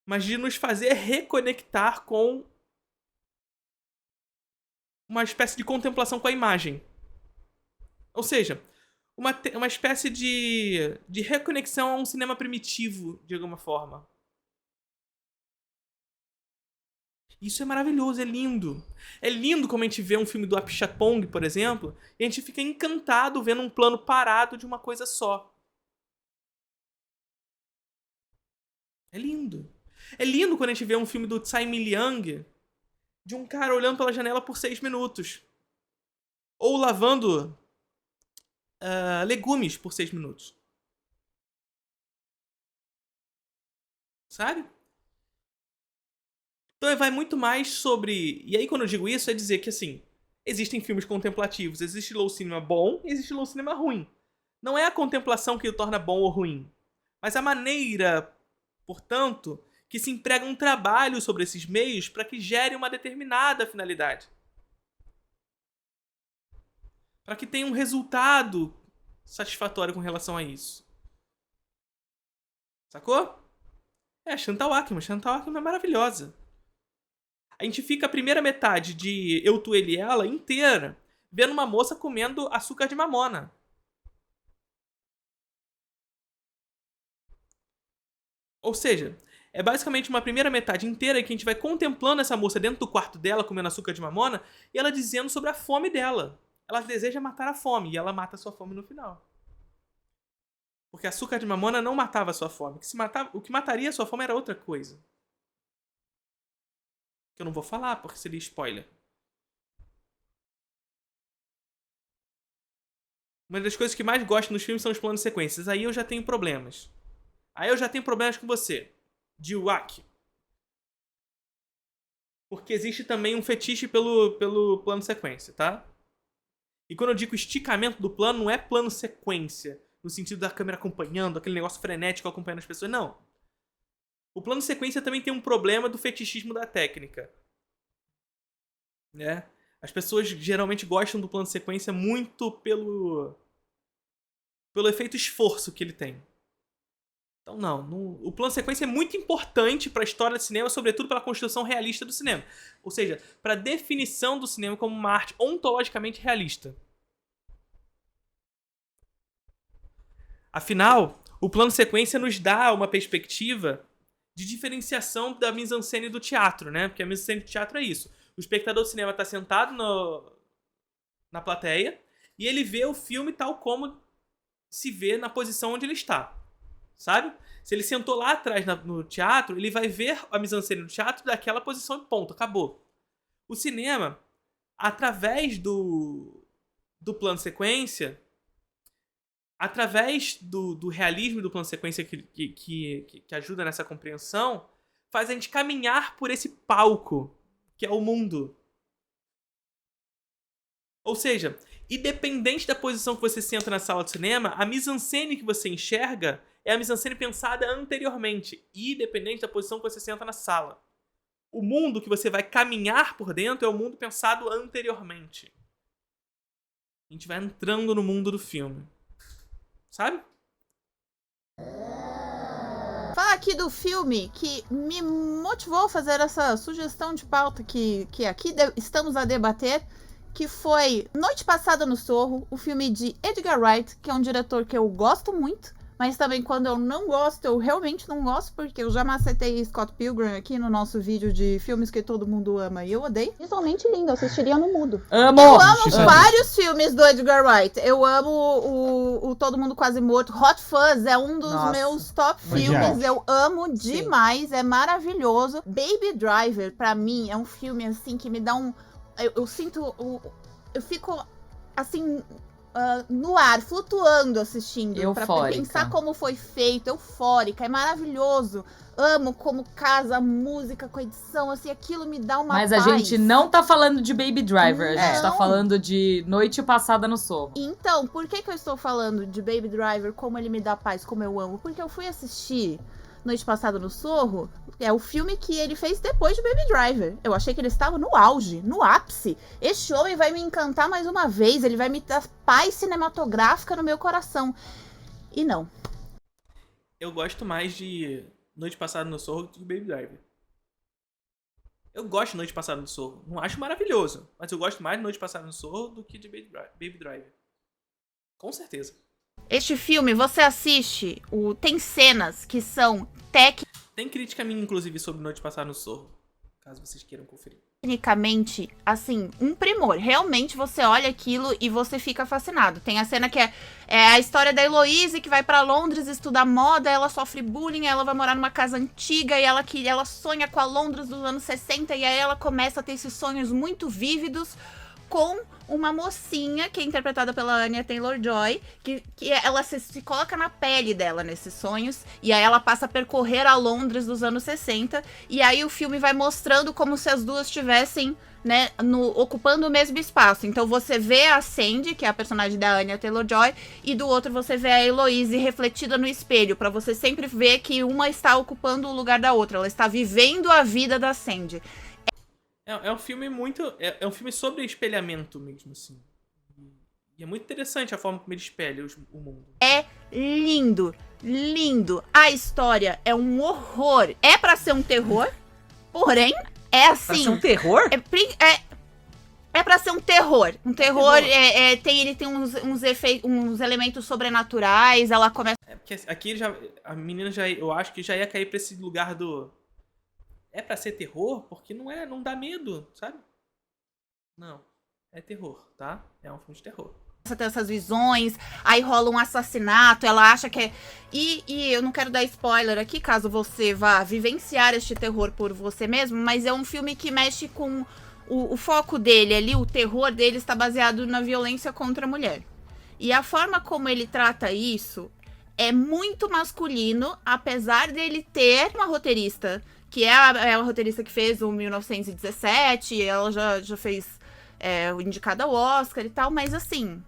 Mas de nos fazer reconectar com uma espécie de contemplação com a imagem. Ou seja, uma espécie de reconexão a um cinema primitivo, de alguma forma. Isso é maravilhoso, é lindo. É lindo como a gente vê um filme do Apichatpong, por exemplo, e a gente fica encantado vendo um plano parado de uma coisa só. É lindo. É lindo quando a gente vê um filme do Tsai Ming-liang, de um cara olhando pela janela por 6 minutos. Ou lavando legumes por 6 minutos. Sabe? Então vai muito mais sobre... E aí quando eu digo isso é dizer que assim, existem filmes contemplativos, existe Slow Cinema bom e existe Slow Cinema ruim. Não é a contemplação que o torna bom ou ruim, mas a maneira, portanto, que se emprega um trabalho sobre esses meios para que gere uma determinada finalidade. Para que tenha um resultado satisfatório com relação a isso. Sacou? Chantal Ackman. Chantal Ackman é maravilhosa. A gente fica a primeira metade de Eu, Tu, Ele e Ela inteira vendo uma moça comendo açúcar de mamona. Ou seja, é basicamente uma primeira metade inteira que a gente vai contemplando essa moça dentro do quarto dela comendo açúcar de mamona e ela dizendo sobre a fome dela. Ela deseja matar a fome e ela mata a sua fome no final. Porque açúcar de mamona não matava a sua fome. O que mataria a sua fome era outra coisa. Que eu não vou falar, porque seria spoiler. Uma das coisas que mais gosto nos filmes são os planos de sequências. Aí eu já tenho problemas. Com você. Jiwak. Porque existe também um fetiche pelo plano sequência, tá? E quando eu digo esticamento do plano, não é plano sequência. No sentido da câmera acompanhando, aquele negócio frenético acompanhando as pessoas. Não. O plano sequência também tem um problema do fetichismo da técnica. Né? As pessoas geralmente gostam do plano sequência muito pelo efeito esforço que ele tem. Então não. O plano sequência é muito importante para a história do cinema, sobretudo pela construção realista do cinema. Ou seja, para a definição do cinema como uma arte ontologicamente realista. Afinal, o plano sequência nos dá uma perspectiva de diferenciação da mise-en-scène do teatro, né? Porque a mise-en-scène do teatro é isso. O espectador do cinema tá sentado na plateia e ele vê o filme tal como se vê na posição onde ele está, sabe? Se ele sentou lá atrás no teatro, ele vai ver a mise-en-scène do teatro daquela posição e ponto, acabou. O cinema, através do plano sequência, através do realismo do plano sequência que ajuda nessa compreensão, faz a gente caminhar por esse palco que é o mundo. Ou seja, independente da posição que você senta na sala de cinema, a mise-en-scène que você enxerga é a mise-en-scène pensada anteriormente, independente da posição que você senta na sala. O mundo que você vai caminhar por dentro é o mundo pensado anteriormente. A gente vai entrando no mundo do filme. Sabe? Falar aqui do filme que me motivou a fazer essa sugestão de pauta que aqui estamos a debater, que foi Noite Passada no Sorro, o filme de Edgar Wright, que é um diretor que eu gosto muito, mas também quando eu não gosto, eu realmente não gosto, porque eu já macetei Scott Pilgrim aqui no nosso vídeo de filmes que todo mundo ama e eu odeio. Visualmente lindo, eu assistiria no mudo. Amo! Eu amo vários filmes do Edgar Wright. Eu amo o Todo Mundo Quase Morto. Hot Fuzz é um dos meus top filmes. Eu amo demais, é maravilhoso. Baby Driver, pra mim, é um filme assim que me dá um... Eu sinto... Eu fico assim... no ar, flutuando assistindo. Eufórica. Pra pensar como foi feito, eufórica, é maravilhoso. Amo como casa, a música com a edição, assim, aquilo me dá uma Mas paz. a gente não tá falando de Baby Driver, a gente tá Não. falando de Noite Passada no Sorro. Então, por que eu estou falando de Baby Driver, como ele me dá paz, como eu amo? Porque eu fui assistir Noite Passada no Sorro, é o filme que ele fez depois de Baby Driver. Eu achei que ele estava no auge, no ápice. Este homem vai me encantar mais uma vez, ele vai me dar paz cinematográfica no meu coração. E não. Eu gosto mais de Noite Passada no Sorro do que Baby Driver. Eu gosto de Noite Passada no Sorro. Não acho maravilhoso, mas eu gosto mais de Noite Passada no Sorro do que de Baby Driver. Com certeza. Este filme, você assiste, tem cenas que são Tem crítica minha, inclusive, sobre Noite Passada no Sorro, caso vocês queiram conferir. tecnicamente, assim, um primor. Realmente você olha aquilo e você fica fascinado. Tem a cena que é a história da Heloise, que vai pra Londres estudar moda, ela sofre bullying, ela vai morar numa casa antiga e ela sonha com a Londres dos anos 60 e aí ela começa a ter esses sonhos muito vívidos com uma mocinha, que é interpretada pela Anya Taylor-Joy, que ela se coloca na pele dela nesses sonhos, e aí ela passa a percorrer a Londres dos anos 60, e aí o filme vai mostrando como se as duas estivessem, né, ocupando o mesmo espaço. Então você vê a Sandy, que é a personagem da Anya Taylor-Joy, e do outro você vê a Heloise refletida no espelho, pra você sempre ver que uma está ocupando o lugar da outra, ela está vivendo a vida da Sandy. É um filme muito... É um filme sobre espelhamento mesmo, assim. E é muito interessante a forma como ele espelha o mundo. É lindo, lindo. A história é um horror. É pra ser um terror, porém, é assim... Pra ser um terror? É pra ser um terror. Um terror, ele tem uns efeitos, uns elementos sobrenaturais, ela começa... Porque aqui a menina eu acho que já ia cair pra esse lugar do... É pra ser terror? Porque não dá medo, sabe? Não, é terror, tá? É um filme de terror. Tem essas visões, aí rola um assassinato, ela acha que é... E eu não quero dar spoiler aqui, caso você vá vivenciar este terror por você mesmo, mas é um filme que mexe com... O foco dele ali, o terror dele está baseado na violência contra a mulher. E a forma como ele trata isso é muito masculino, apesar dele ter uma roteirista... que é a roteirista que fez o 1917, ela já fez o indicado ao Oscar e tal, mas assim,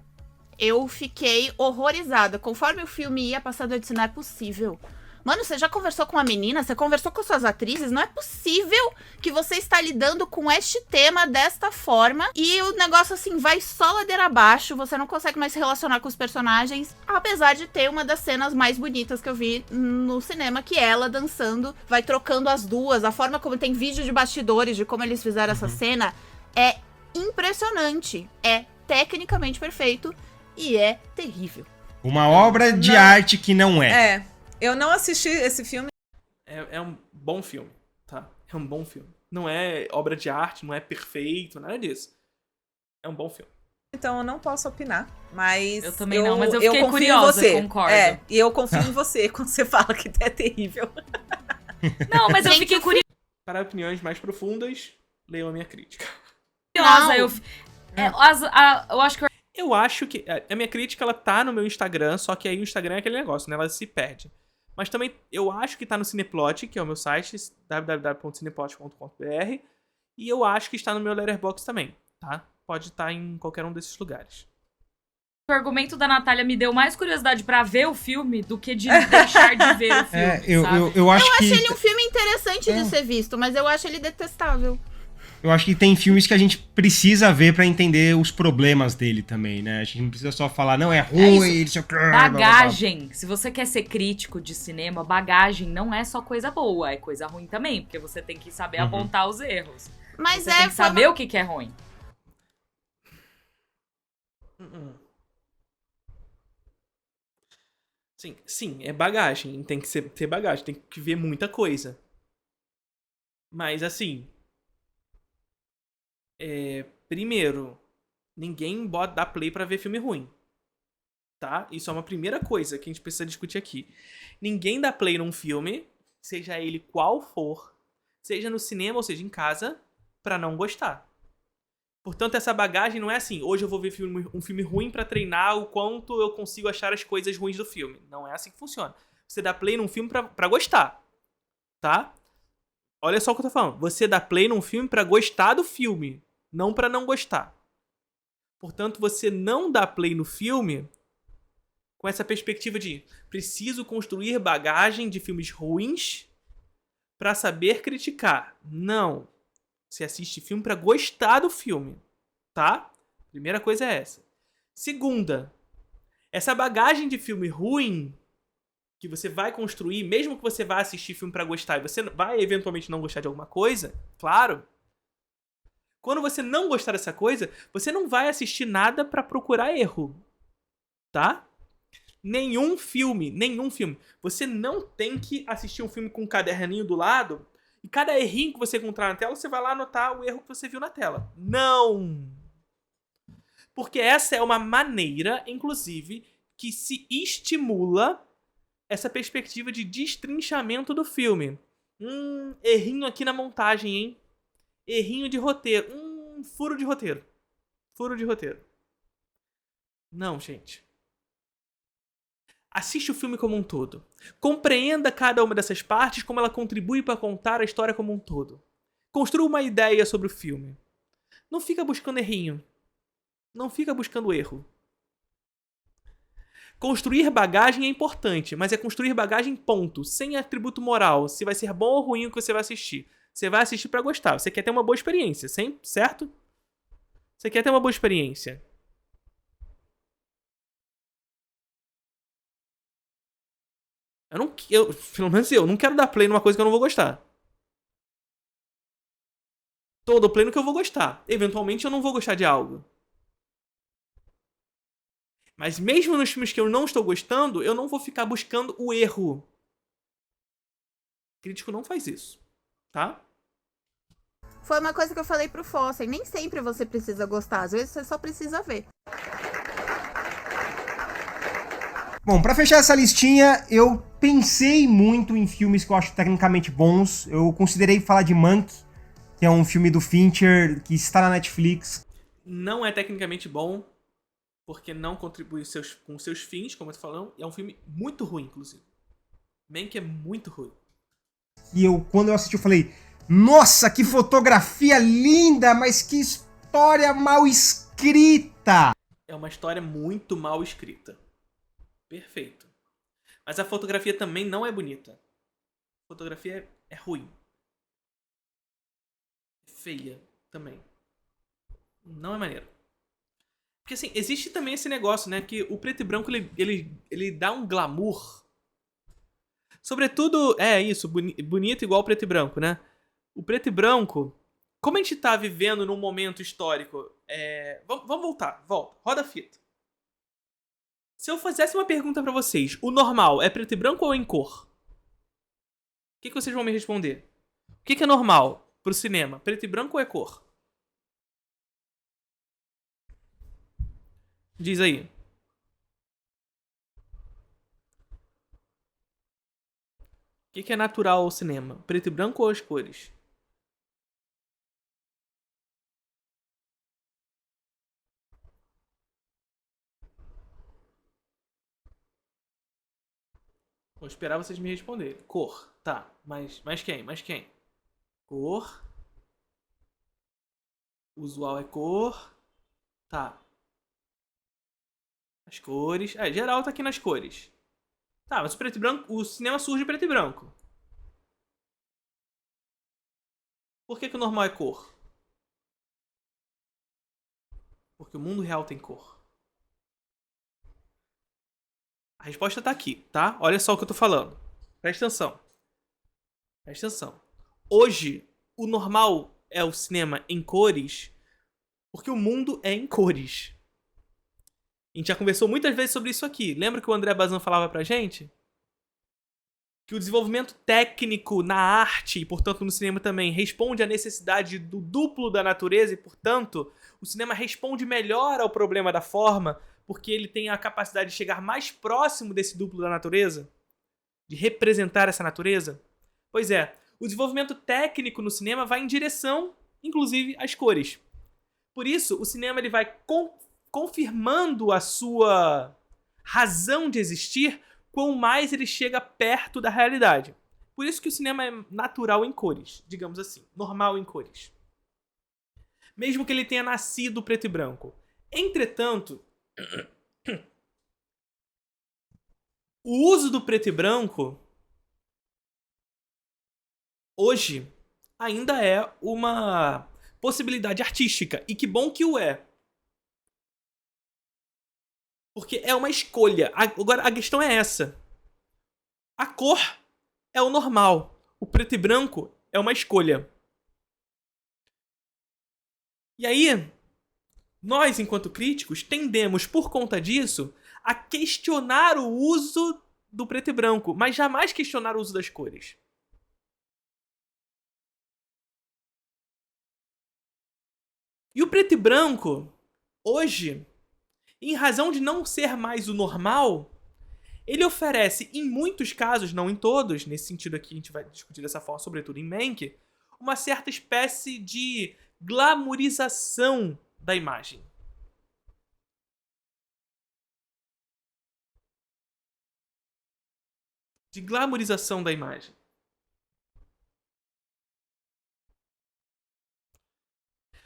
eu fiquei horrorizada. Conforme o filme ia passando, eu disse, não é possível. Mano, você já conversou com uma menina? Você conversou com suas atrizes? Não é possível que você está lidando com este tema desta forma. E o negócio, assim, vai só ladeira abaixo. Você não consegue mais se relacionar com os personagens. Apesar de ter uma das cenas mais bonitas que eu vi no cinema, que é ela dançando, vai trocando as duas. A forma como tem vídeo de bastidores de como eles fizeram essa cena é impressionante. É tecnicamente perfeito e é terrível. Uma obra de arte que não é. Eu não assisti esse filme. É um bom filme, tá? É um bom filme. não é obra de arte, não é perfeito, nada disso. É um bom filme. Então eu não posso opinar, mas... Eu também não, mas eu fiquei curiosa, concordo. E eu confio em você quando você fala que é terrível. Não, mas eu fiquei curiosa. Para opiniões mais profundas, leiam a minha crítica. Eu acho que... Eu acho que a minha crítica, ela tá no meu Instagram, só que aí o Instagram é aquele negócio, né? Ela se perde. Mas também eu acho que tá no Cineplot, que é o meu site, www.cineplot.com.br. E eu acho que está no meu Letterboxd também, tá? Pode estar em qualquer um desses lugares. O argumento da Natália me deu mais curiosidade pra ver o filme do que de deixar de ver o filme, eu acho que... ele um filme interessante de ser visto, mas eu acho ele detestável. Eu acho que tem filmes que a gente precisa ver pra entender os problemas dele também, né? A gente não precisa só falar, não, é ruim, isso. Bagagem. Se você quer ser crítico de cinema, bagagem não é só coisa boa, é coisa ruim também, porque você tem que saber apontar os erros. Mas você tem que saber o que é ruim. Sim, é bagagem. Tem que ter bagagem, tem que ver muita coisa. Mas assim... primeiro, ninguém dá play pra ver filme ruim. Tá? Isso é uma primeira coisa que a gente precisa discutir aqui. Ninguém dá play num filme, seja ele qual for, seja no cinema ou seja em casa, pra não gostar. Portanto, essa bagagem não é assim, hoje eu vou ver um filme ruim pra treinar o quanto eu consigo achar as coisas ruins do filme. Não é assim que funciona. Você dá play num filme pra gostar. Tá? Olha só o que eu tô falando. Você dá play num filme pra gostar do filme, não pra não gostar. Portanto, você não dá play no filme com essa perspectiva de preciso construir bagagem de filmes ruins pra saber criticar. Não. Você assiste filme pra gostar do filme, tá? Primeira coisa é essa. Segunda, essa bagagem de filme ruim que você vai construir, mesmo que você vá assistir filme pra gostar e você vai eventualmente não gostar de alguma coisa, claro. Quando você não gostar dessa coisa, você não vai assistir nada pra procurar erro, tá? Nenhum filme. Você não tem que assistir um filme com um caderninho do lado e cada errinho que você encontrar na tela, você vai lá anotar o erro que você viu na tela. Não! Porque essa é uma maneira, inclusive, que se estimula essa perspectiva de destrinchamento do filme. Errinho aqui na montagem, hein? Errinho de roteiro. Furo de roteiro. Furo de roteiro. Não, gente. Assiste o filme como um todo. Compreenda cada uma dessas partes, como ela contribui para contar a história como um todo. Construa uma ideia sobre o filme. Não fica buscando errinho. Não fica buscando erro. Construir bagagem é importante, mas é construir bagagem ponto, sem atributo moral, se vai ser bom ou ruim o que você vai assistir. Você vai assistir para gostar. Você quer ter uma boa experiência, certo? Você quer ter uma boa experiência. Pelo menos eu não quero dar play numa coisa que eu não vou gostar. Todo play no que eu vou gostar. Eventualmente eu não vou gostar de algo. Mas mesmo nos filmes que eu não estou gostando, eu não vou ficar buscando o erro. O crítico não faz isso, tá? Foi uma coisa que eu falei pro Foster. Nem sempre você precisa gostar. Às vezes você só precisa ver. Bom, pra fechar essa listinha, eu pensei muito em filmes que eu acho tecnicamente bons. Eu considerei falar de Mank, que é um filme do Fincher, que está na Netflix. Não é tecnicamente bom, porque não contribui com seus fins, como eu tô falando. É um filme muito ruim, inclusive. Mank é muito ruim. E quando eu assisti, eu falei, nossa, que fotografia linda, mas que história mal escrita. É uma história muito mal escrita. Perfeito. Mas a fotografia também não é bonita. A fotografia é ruim. É feia também. Não é maneiro. Porque assim, existe também esse negócio, né? Que o preto e branco, ele dá um glamour. Sobretudo, bonito igual o preto e branco, né? O preto e branco, como a gente tá vivendo num momento histórico... Vamos voltar. Volta. Roda a fita. Se eu fizesse uma pergunta pra vocês, o normal é preto e branco ou em cor? O que vocês vão me responder? O que é normal? pro cinema? Preto e branco ou é cor? Diz aí. O que é natural ao cinema? Preto e branco ou as cores? Vou esperar vocês me responderem. Cor. Tá. Mas quem? Mais quem? Cor. Usual é cor. Tá. As cores. Geral tá aqui nas cores. Tá, mas o preto e branco. O cinema surge preto e branco. Por que o normal é cor? Porque o mundo real tem cor. A resposta tá aqui, tá? Olha só o que eu tô falando. Presta atenção. Presta atenção. Hoje, o normal é o cinema em cores porque o mundo é em cores. A gente já conversou muitas vezes sobre isso aqui. Lembra que o André Bazin falava pra gente? Que o desenvolvimento técnico na arte, e portanto no cinema também, responde à necessidade do duplo da natureza e, portanto, o cinema responde melhor ao problema da forma porque ele tem a capacidade de chegar mais próximo desse duplo da natureza, de representar essa natureza. Pois é, o desenvolvimento técnico no cinema vai em direção, inclusive, às cores. Por isso, o cinema ele vai confirmando a sua razão de existir quanto mais ele chega perto da realidade. Por isso que o cinema é natural em cores, digamos assim, normal em cores. Mesmo que ele tenha nascido preto e branco. Entretanto, o uso do preto e branco hoje ainda é uma possibilidade artística. E que bom que o é. Porque é uma escolha. Agora, a questão é essa. A cor é o normal. O preto e branco é uma escolha. E aí, nós, enquanto críticos, tendemos, por conta disso, a questionar o uso do preto e branco, mas jamais questionar o uso das cores. E o preto e branco, hoje, em razão de não ser mais o normal, ele oferece, em muitos casos, não em todos, nesse sentido aqui a gente vai discutir dessa forma, sobretudo em Mank, uma certa espécie de glamourização da imagem. De glamourização da imagem.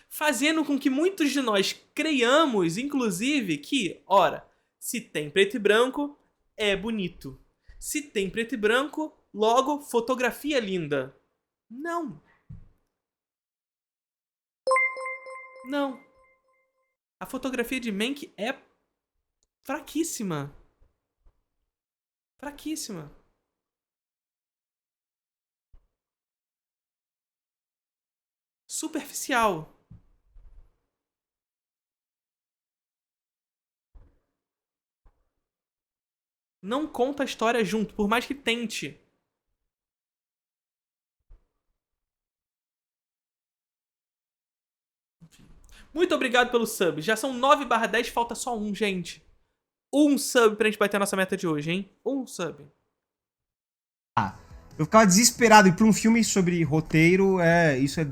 Fazendo com que muitos de nós creiamos, inclusive, que, ora, se tem preto e branco, é bonito. Se tem preto e branco, logo, fotografia linda. Não. Não. A fotografia de Mank é fraquíssima. Fraquíssima. Superficial. Não conta a história junto, por mais que tente. Muito obrigado pelo sub. Já são 9/10, falta só um, gente. Um sub pra gente bater a nossa meta de hoje, hein? Um sub. Eu ficava desesperado. E pra um filme sobre roteiro, isso é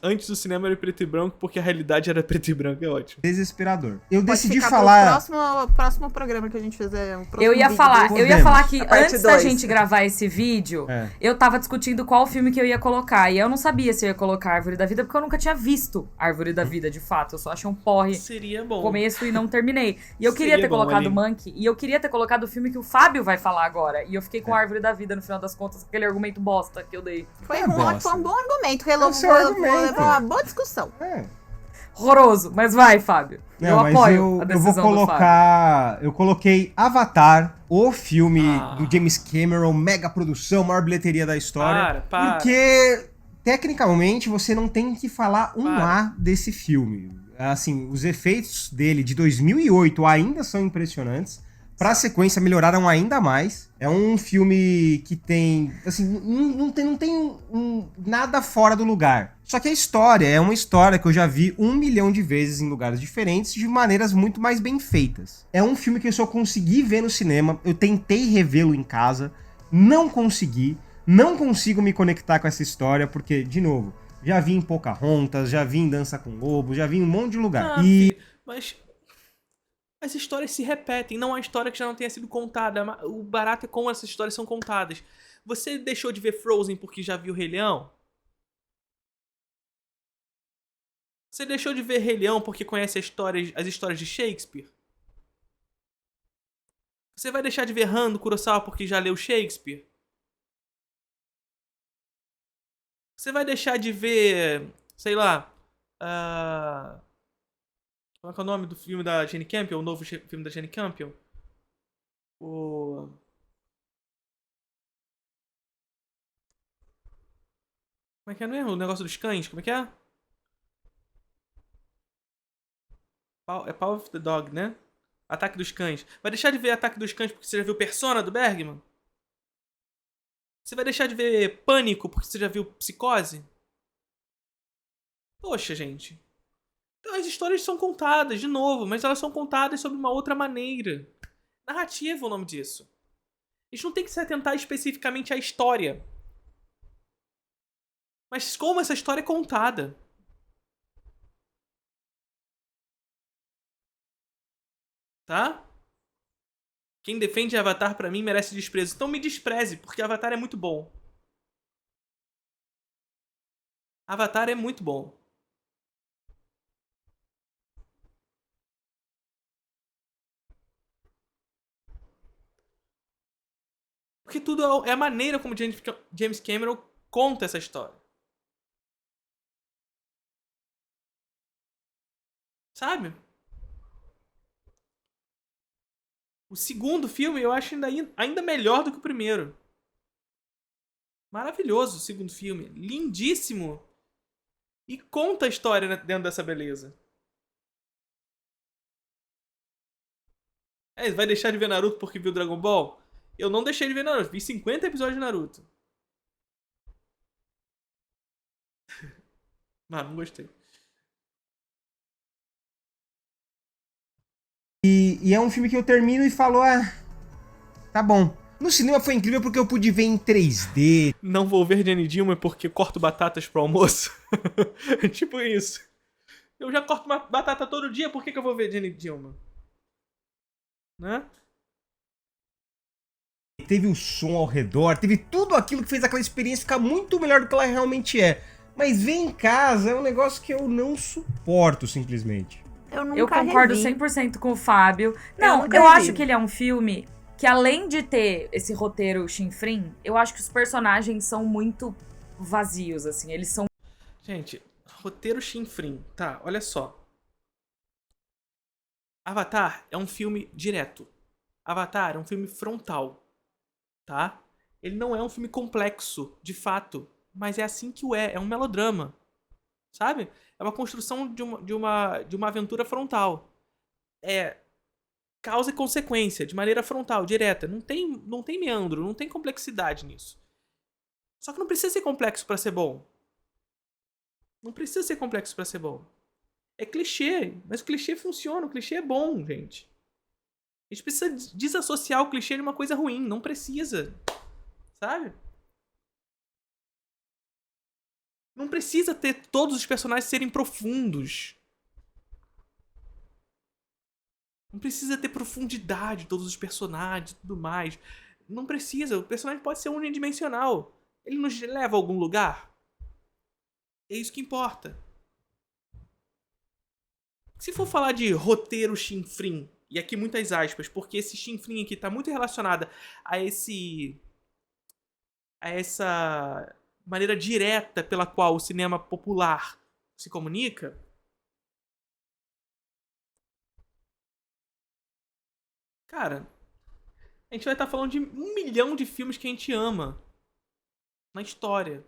Antes do cinema era preto e branco, porque a realidade era preto e branco, é ótimo. desesperador. Eu Pode decidi ficar falar... pro próximo programa que a gente fizer. Eu ia falar que parte antes da 2. gente gravar esse vídeo, eu tava discutindo qual filme que eu ia colocar. E eu não sabia se eu ia colocar Árvore da Vida, porque eu nunca tinha visto Árvore da Vida, de fato. Eu só achei um porre Seria bom. no começo e não terminei. E eu queria Seria ter bom, colocado ali. Monkey, e eu queria ter colocado o filme que o Fábio vai falar agora. E eu fiquei com Árvore da Vida, no final das contas, com aquele argumento bosta que eu dei. Foi bosta. um bom argumento. É o seu argumento. Levou uma boa discussão. Horroroso, mas vai, Fábio. Não, eu mas apoio a eu decisão vou do Fábio. colocar... Eu coloquei Avatar, o filme do James Cameron, mega produção, maior bilheteria da história. Para. Porque, tecnicamente, você não tem que falar um Para. A desse filme. Assim, os efeitos dele de 2008 ainda são impressionantes. Pra sequência, melhoraram ainda mais. É um filme que tem, assim, não tem nada fora do lugar. Só que a história é uma história que eu já vi 1 milhão de vezes em lugares diferentes, de maneiras muito mais bem feitas. É um filme que eu só consegui ver no cinema, eu tentei revê-lo em casa, não consegui, não consigo me conectar com essa história, porque, de novo, já vi em Pocahontas, já vi em Dança com Lobo, já vi em um monte de lugar. Mas as histórias se repetem, não há história que já não tenha sido contada. O barato é como essas histórias são contadas. Você deixou de ver Frozen porque já viu Rei Leão? Você deixou de ver Rei Leão porque conhece as histórias de Shakespeare? Você vai deixar de ver Han do Kurosawa porque já leu Shakespeare? Você vai deixar de ver, sei lá, qual é o nome do filme da Jane Campion? O novo filme da Jane Campion? Como é que é mesmo? O negócio dos cães? Como é que é? É Power of the Dog, né? Ataque dos Cães. Vai deixar de ver Ataque dos Cães porque você já viu Persona do Bergman? Você vai deixar de ver Pânico porque você já viu Psicose? Poxa, gente. Então as histórias são contadas, de novo, mas elas são contadas sob uma outra maneira. Narrativa é o nome disso. A gente não tem que se atentar especificamente à história. Mas como essa história é contada. Tá? Quem defende Avatar pra mim merece desprezo. Então me despreze, porque Avatar é muito bom. Avatar é muito bom. Porque tudo é a maneira como James Cameron conta essa história. Sabe? O segundo filme eu acho ainda melhor do que o primeiro. Maravilhoso o segundo filme. Lindíssimo. E conta a história dentro dessa beleza. Vai deixar de ver Naruto porque viu Dragon Ball? Eu não deixei de ver Naruto. Vi 50 episódios de Naruto. Não gostei. E é um filme que eu termino e falo, tá bom. No cinema foi incrível porque eu pude ver em 3D. Não vou ver Jenny Dilma porque corto batatas pro almoço. Tipo isso. Eu já corto uma batata todo dia, por que eu vou ver Jenny Dilma? Né? Teve o som ao redor, teve tudo aquilo que fez aquela experiência ficar muito melhor do que ela realmente é. Mas ver em casa é um negócio que eu não suporto, simplesmente. Eu concordo 100% com o Fábio. Não, eu acho que ele é um filme que, além de ter esse roteiro chinfrim, eu acho que os personagens são muito vazios, assim. Eles são... Gente, roteiro chinfrim. Tá, olha só. Avatar é um filme direto. Avatar é um filme frontal. Tá? Ele não é um filme complexo, de fato. Mas é assim que é um melodrama. Sabe? É uma construção de uma aventura frontal. É causa e consequência, de maneira frontal, direta. Não tem meandro, não tem complexidade nisso. Só que não precisa ser complexo pra ser bom. Não precisa ser complexo pra ser bom. É clichê, mas o clichê funciona, o clichê é bom, gente. A gente precisa desassociar o clichê de uma coisa ruim, não precisa. Sabe? Não precisa ter todos os personagens serem profundos. Não precisa ter profundidade todos os personagens e tudo mais. Não precisa. O personagem pode ser unidimensional. Ele nos leva a algum lugar. É isso que importa. Se for falar de roteiro chinfrim, e aqui muitas aspas, porque esse chinfrim aqui está muito relacionado a essa maneira direta pela qual o cinema popular se comunica. Cara, a gente vai estar falando de 1 milhão de filmes que a gente ama na história,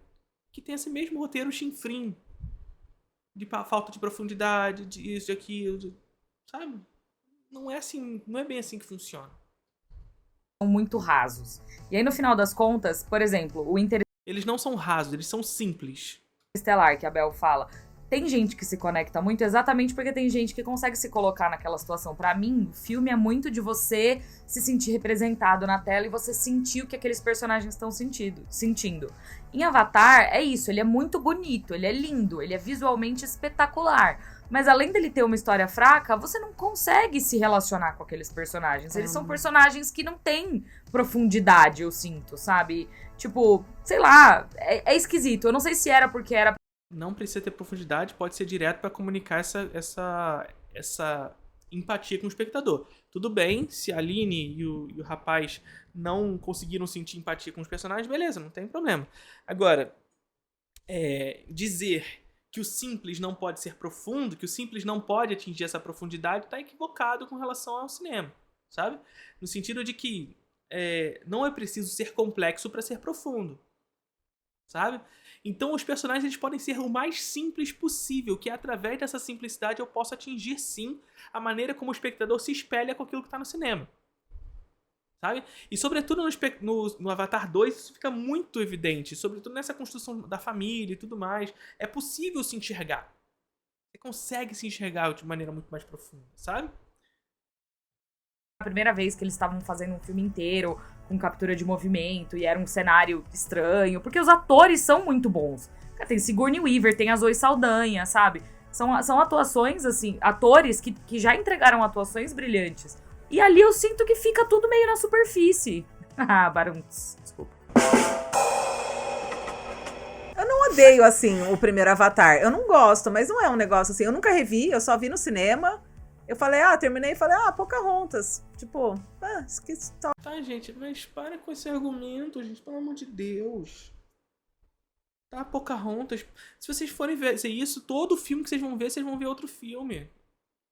que tem esse mesmo roteiro chinfrim, de falta de profundidade, de isso, de aquilo, sabe? Não é assim, não é bem assim que funciona. muito rasos. E aí, no final das contas, por exemplo, o Eles não são rasos, eles são simples. Interestelar, que a Bel fala, tem gente que se conecta muito exatamente porque tem gente que consegue se colocar naquela situação. Pra mim, o filme é muito de você se sentir representado na tela e você sentir o que aqueles personagens estão sentindo. Em Avatar, é isso, ele é muito bonito, ele é lindo, ele é visualmente espetacular. Mas além dele ter uma história fraca, você não consegue se relacionar com aqueles personagens. Eles são personagens que não têm profundidade, eu sinto, sabe? Tipo, sei lá, é esquisito. Eu não sei se era porque era... Não precisa ter profundidade, pode ser direto pra comunicar essa empatia com o espectador. Tudo bem, se a Aline e o rapaz não conseguiram sentir empatia com os personagens, beleza, não tem problema. Agora, dizer que o simples não pode ser profundo, que o simples não pode atingir essa profundidade, tá equivocado com relação ao cinema, sabe? No sentido de que não é preciso ser complexo para ser profundo, sabe? Então os personagens eles podem ser o mais simples possível, que através dessa simplicidade eu posso atingir sim a maneira como o espectador se espelha com aquilo que está no cinema, sabe? E sobretudo no Avatar 2 isso fica muito evidente, sobretudo nessa construção da família e tudo mais, é possível se enxergar, você consegue se enxergar de maneira muito mais profunda, sabe? A primeira vez que eles estavam fazendo um filme inteiro com captura de movimento e era um cenário estranho, porque os atores são muito bons. Tem Sigourney Weaver, tem a Zoe Saldanha, sabe? São atuações, assim, atores que já entregaram atuações brilhantes. E ali eu sinto que fica tudo meio na superfície. Baruntos, desculpa. Eu não odeio, assim, o primeiro Avatar. Eu não gosto, mas não é um negócio assim. Eu nunca revi, eu só vi no cinema. Eu falei, terminei e falei, Pocahontas. Tipo, esqueci. Tá, gente, mas para com esse argumento, gente, pelo amor de Deus. Tá, Pocahontas. Se vocês forem ver isso, todo filme que vocês vão ver outro filme.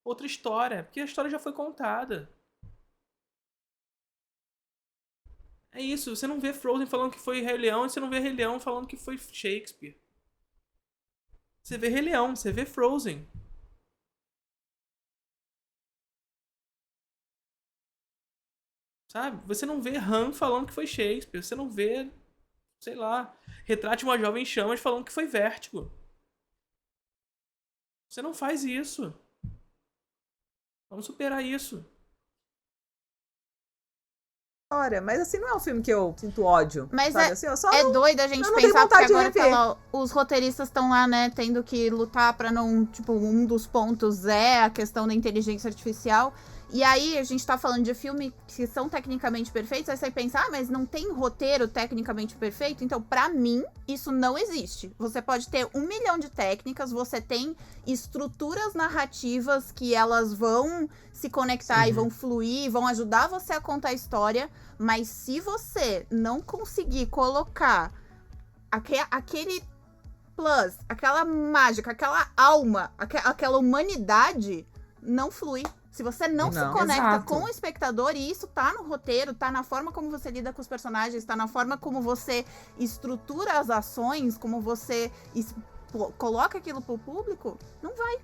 Outra história, porque a história já foi contada. É isso, você não vê Frozen falando que foi Rei Leão e você não vê Rei Leão falando que foi Shakespeare. Você vê Rei Leão, você vê Frozen. Sabe? Você não vê Han falando que foi Shakespeare. Você não vê, sei lá, Retrate uma Jovem em Chamas falando que foi Vértigo. Você não faz isso. Vamos superar isso. Mas assim, não é um filme que eu sinto ódio. Mas sabe? Assim, doido a gente pensar que agora os roteiristas estão lá, né, tendo que lutar pra não... Tipo, um dos pontos é a questão da inteligência artificial. E aí, a gente tá falando de filmes que são tecnicamente perfeitos, aí você pensa, mas não tem roteiro tecnicamente perfeito? Então, pra mim, isso não existe. Você pode ter 1 milhão de técnicas, você tem estruturas narrativas que elas vão se conectar e vão fluir, vão ajudar você a contar a história, mas se você não conseguir colocar aquele plus, aquela mágica, aquela alma, aquela humanidade, não flui. Se você não se conecta com o espectador, e isso tá no roteiro, tá na forma como você lida com os personagens, tá na forma como você estrutura as ações, como você coloca aquilo pro público, não vai.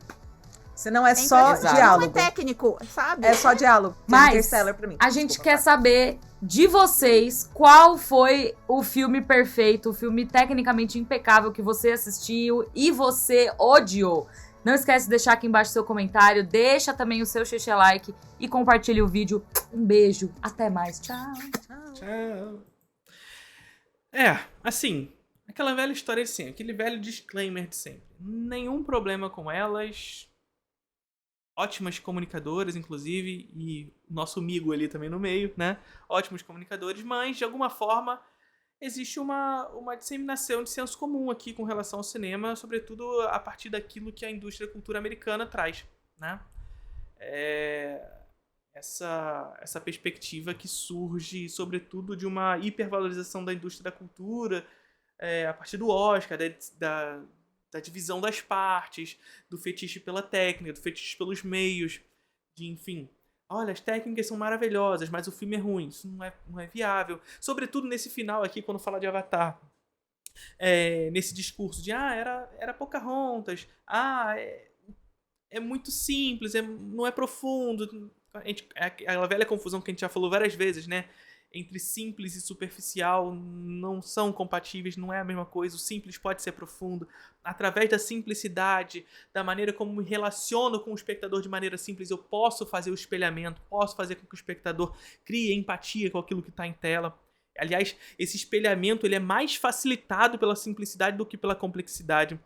Se não é só diálogo. Não é técnico, sabe? É só diálogo. Mas pra mim. A gente quer saber de vocês qual foi o filme perfeito, o filme tecnicamente impecável que você assistiu e você odiou. Não esquece de deixar aqui embaixo seu comentário, deixa também o seu like e compartilhe o vídeo. Um beijo, até mais, tchau. Tchau. Assim, aquela velha história assim, aquele velho disclaimer de sempre. Nenhum problema com elas. Ótimas comunicadoras, inclusive, e nosso amigo ali também no meio, né? Ótimos comunicadores, mas de alguma forma existe uma disseminação de senso comum aqui com relação ao cinema, sobretudo a partir daquilo que a indústria da cultura americana traz, né? Essa perspectiva que surge, sobretudo, de uma hipervalorização da indústria da cultura, a partir do Oscar, da divisão das partes, do fetiche pela técnica, do fetiche pelos meios, enfim... Olha, as técnicas são maravilhosas, mas o filme é ruim. Isso não é viável. Sobretudo nesse final aqui, quando fala de Avatar. Nesse discurso de, era Pocahontas. É muito simples, não é profundo. A velha confusão que a gente já falou várias vezes, né? entre simples e superficial não são compatíveis, não é a mesma coisa. O simples pode ser profundo. Através da simplicidade, da maneira como me relaciono com o espectador de maneira simples, eu posso fazer o espelhamento, posso fazer com que o espectador crie empatia com aquilo que está em tela. Aliás, esse espelhamento ele é mais facilitado pela simplicidade do que pela complexidade.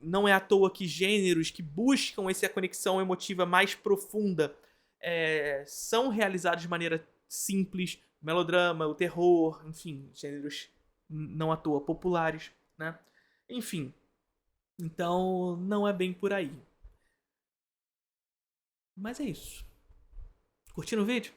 Não é à toa que gêneros que buscam essa conexão emotiva mais profunda são realizados de maneira simples. O melodrama, o terror, enfim, gêneros não à toa populares, né? Enfim, então não é bem por aí. Mas é isso. Curtindo o vídeo?